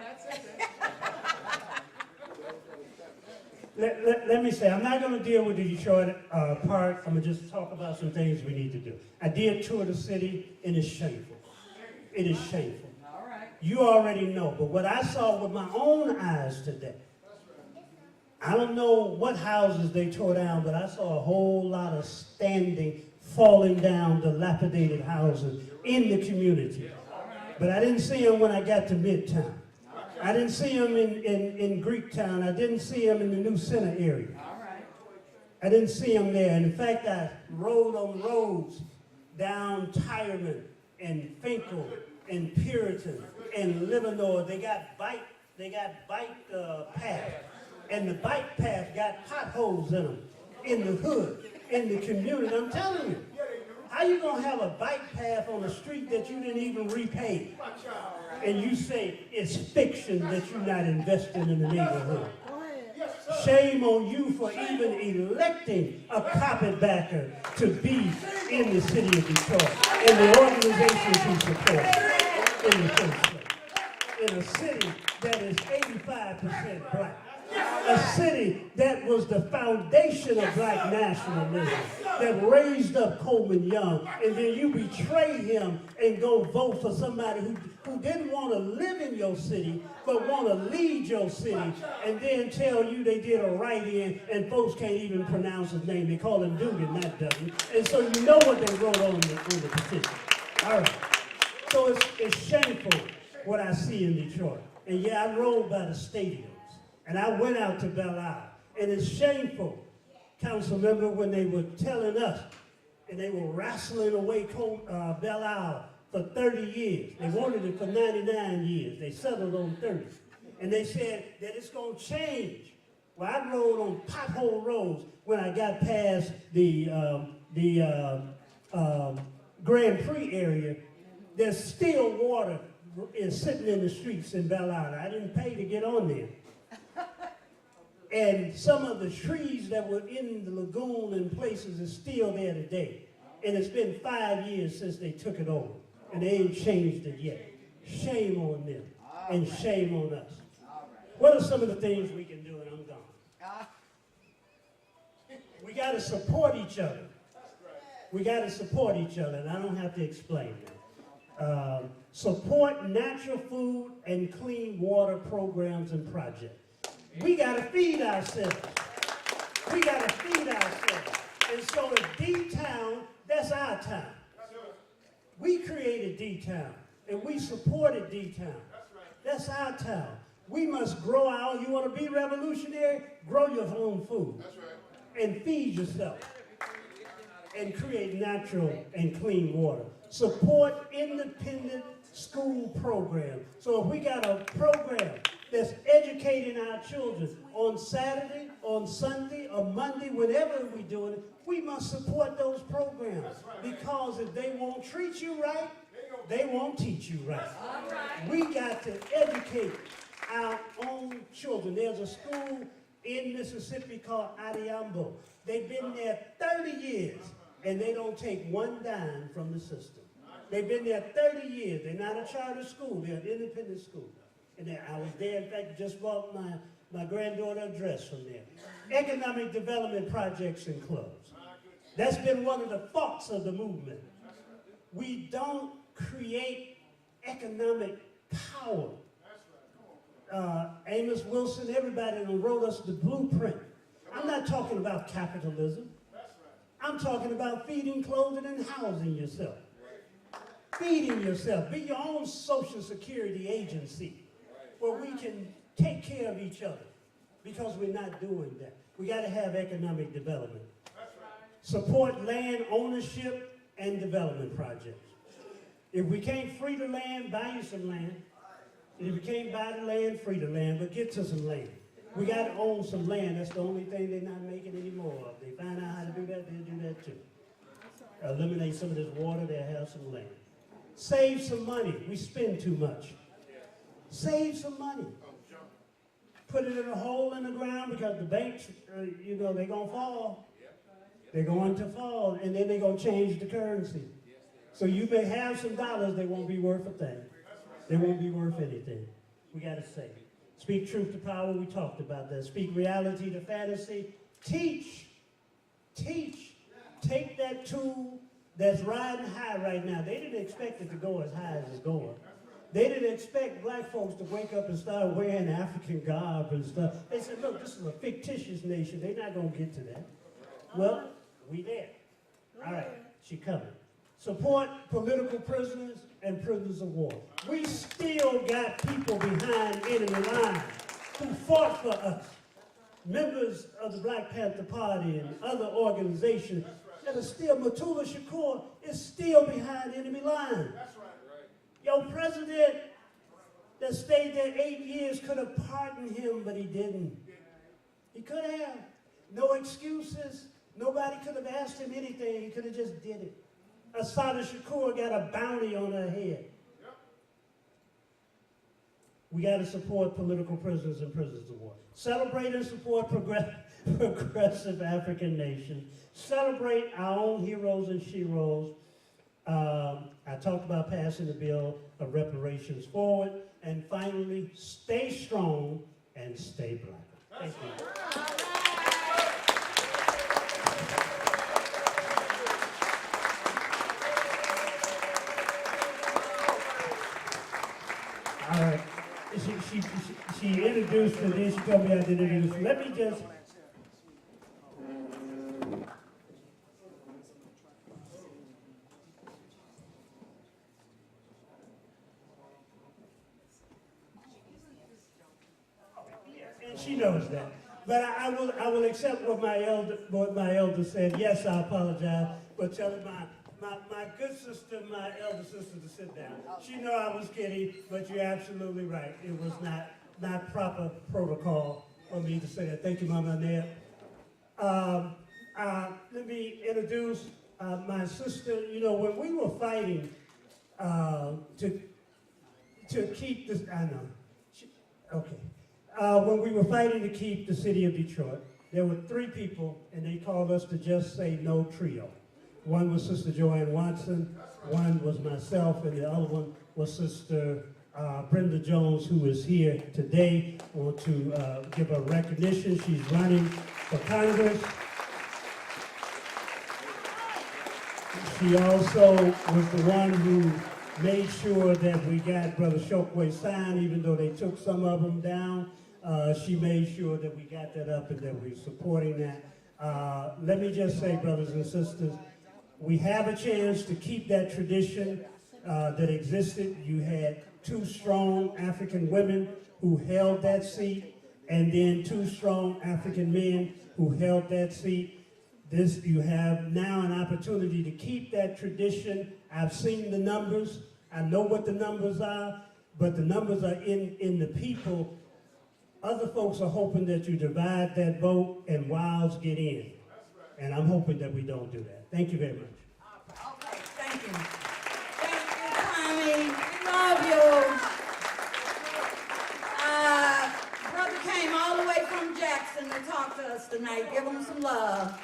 Let me say, I'm not going to deal with the Detroit part. I'm going to just talk about some things we need to do. I did tour the city, and it's shameful. It is shameful. All right. You already know, but what I saw with my own eyes today, I don't know what houses they tore down, but I saw a whole lot of standing, falling down, dilapidated houses in the community. But I didn't see them when I got to Midtown. I didn't see them in Greektown. I didn't see them in the New Center area. I didn't see them there. And in fact, I rode on roads down Tyerman and Finkel and Puritan and Livernois. They got bike paths. And the bike path got potholes in them, in the hood, in the community. I'm telling you, how you gonna have a bike path on a street that you didn't even repave? And you say it's fiction that you're not investing in the neighborhood. Shame on you for even electing a carpetbagger to be in the city of Detroit and the organizations he supports in the first place. In a city that is 85% black. A city that was the foundation of black nationalism, that raised up Coleman Young, and then you betray him and go vote for somebody who didn't want to live in your city, but want to lead your city, and then tell you they did a write-in, and folks can't even pronounce his name. They call him Dugan, not Duggan. And so you know what they wrote on the petition. All right. So it's shameful what I see in Detroit. And yeah, I rode by the stadiums, and I went out to Belle Isle, and it's shameful, council member, when they were telling us, and they were wrestling away Belle Isle for 30 years. They wanted it for 99 years. They settled on 30. And they said that it's going to change. Well, I rode on pothole roads when I got past the Grand Prix area. There's still water is sitting in the streets in Belle Isle. I didn't pay to get on there. And some of the trees that were in the lagoon and places are still there today. And it's been 5 years since they took it over. And they ain't changed it yet. Shame on them. And shame on us. What are some of the things we can do? And I'm gone. We got to support each other. We got to support each other. And I don't have to explain that. Support natural food and clean water programs and projects. We got to feed ourselves. We got to feed ourselves. And so if D-Town, that's our town. We created D-Town, and we supported D-Town. That's our town. We must grow our own. You want to be revolutionary? Grow your own food. And feed yourself. And create natural and clean water. Support independent school programs. So if we got a program that's educating our children on Saturday, on Sunday, or Monday, whenever we're doing it, we must support those programs. Because if they won't treat you right, they won't teach you right. We got to educate our own children. There's a school in Mississippi called Adiambo. They've been there 30 years, and they don't take one dime from the system. They've been there 30 years. They're not a charter school. They're an independent school. And I was there, in fact, just bought my granddaughter a dress from there. Economic development projects and clubs. That's been one of the faults of the movement. We don't create economic power. Amos Wilson, everybody who wrote us the blueprint. I'm not talking about capitalism. I'm talking about feeding, clothing, and housing yourself. Feeding yourself. Be your own social security agency where we can take care of each other, because we're not doing that. We got to have economic development. Support land ownership and development projects. If we can't free the land, buy you some land. And if you can't buy the land, free the land, but get to some land. We got to own some land. That's the only thing they're not making any more of. They find out how to do that, they'll do that too. Eliminate some of this water, they'll have some land. Save some money. We spend too much. Save some money. Put it in a hole in the ground, because the banks, they're going to fall. They're going to fall, and then they're going to change the currency. So you may have some dollars, they won't be worth a thing. They won't be worth anything. We got to save. Speak truth to power, we talked about that. Speak reality to fantasy. Teach. Teach. Take that tool that's riding high right now. They didn't expect it to go as high as it's going. They didn't expect black folks to wake up and start wearing African garb and stuff. They said, look, this is a fictitious nation. They're not going to get to that. Well, we there. All right, she coming. Support political prisoners and prisoners of war. We still got people behind enemy lines who fought for us. Members of the Black Panther Party and other organizations that are still, Matula Shakur is still behind enemy lines. Your president that stayed there 8 years could have pardoned him, but he didn't. He could have. No excuses. Nobody could have asked him anything. He could have just did it. Assata Shakur got a bounty on her head. We got to support political prisoners and prisoners of war. Celebrate and support progressive African nations. Celebrate our own heroes and sheroes. I talked about passing the bill of reparations forward. And finally, stay strong and stay black. Thank you. All right. She introduced me, then she told me I didn't introduce her. Let me just... And she knows that. But I will accept what my elder said. Yes, I apologize for telling my good sister, my elder sister, to sit down. She knew I was kidding, but you're absolutely right. It was not proper protocol for me to say that. Thank you, Mama Annette. Let me introduce my sister. You know, when we were fighting to keep this, I know. When we were fighting to keep the city of Detroit, there were 3 people, and they called us the Just Say No trio. One was Sister Joanne Watson, one was myself, and the other one was Sister Brenda Jones, who is here today. I want to give her recognition. She's running for Congress. She also was the one who made sure that we got Brother Chokwe's sign, even though they took some of them down. She made sure that we got that up and that we're supporting that. Let me just say, brothers and sisters, we have a chance to keep that tradition that existed. You had 2 strong African women who held that seat, and then 2 strong African men who held that seat. You have now an opportunity to keep that tradition. I've seen the numbers. I know what the numbers are, but the numbers are in the people Other folks are hoping that you divide that vote and Wilds get in. And I'm hoping that we don't do that. Thank you very much. Okay, thank you. Thank you, Tommy. We love you. Brother came all the way from Jackson to talk to us tonight. Give him some love.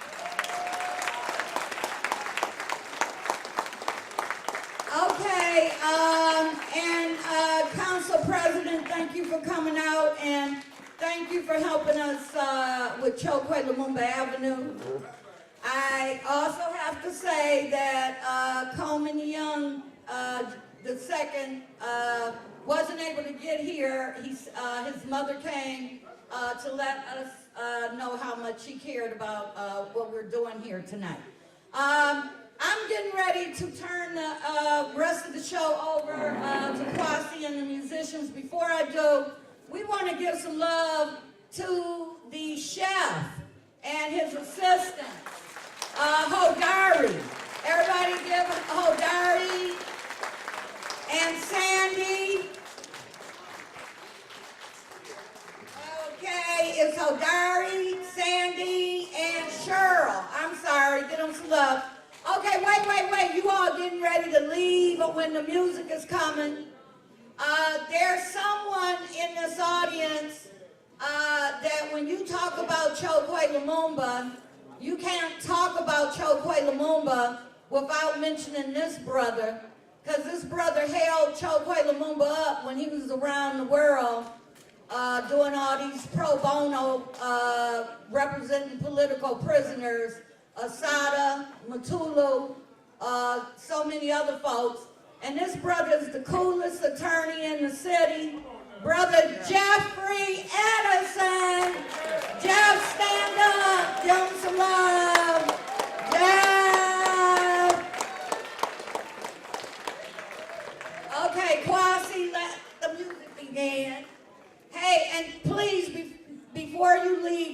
Okay, and Council President, thank you for coming out, and thank you for helping us with Chokwe Lumumba Avenue. I also have to say that Coleman Young II wasn't able to get here. His mother came to let us know how much she cared about what we're doing here tonight. I'm getting ready to turn the rest of the show over to Kwasi and the musicians. Before I do, we want to give some love to the chef and his assistant, Hodari. Everybody give Hodari and Sandy. Okay, it's Hodari, Sandy, and Cheryl. I'm sorry, give them some love. Okay, wait. You all getting ready to leave when the music is coming. There's someone in this audience that when you talk about Chokwe Lumumba, you can't talk about Chokwe Lumumba without mentioning this brother, because this brother held Chokwe Lumumba up when he was around the world doing all these pro bono representing political prisoners, Asada, Matulu, so many other folks. And this brother is the coolest attorney in the city, Brother Jeffrey Edison. Jeff, stand up. Give him some love. Jeff. Okay, Kwasi, let the music begin. Hey, and please, before you leave,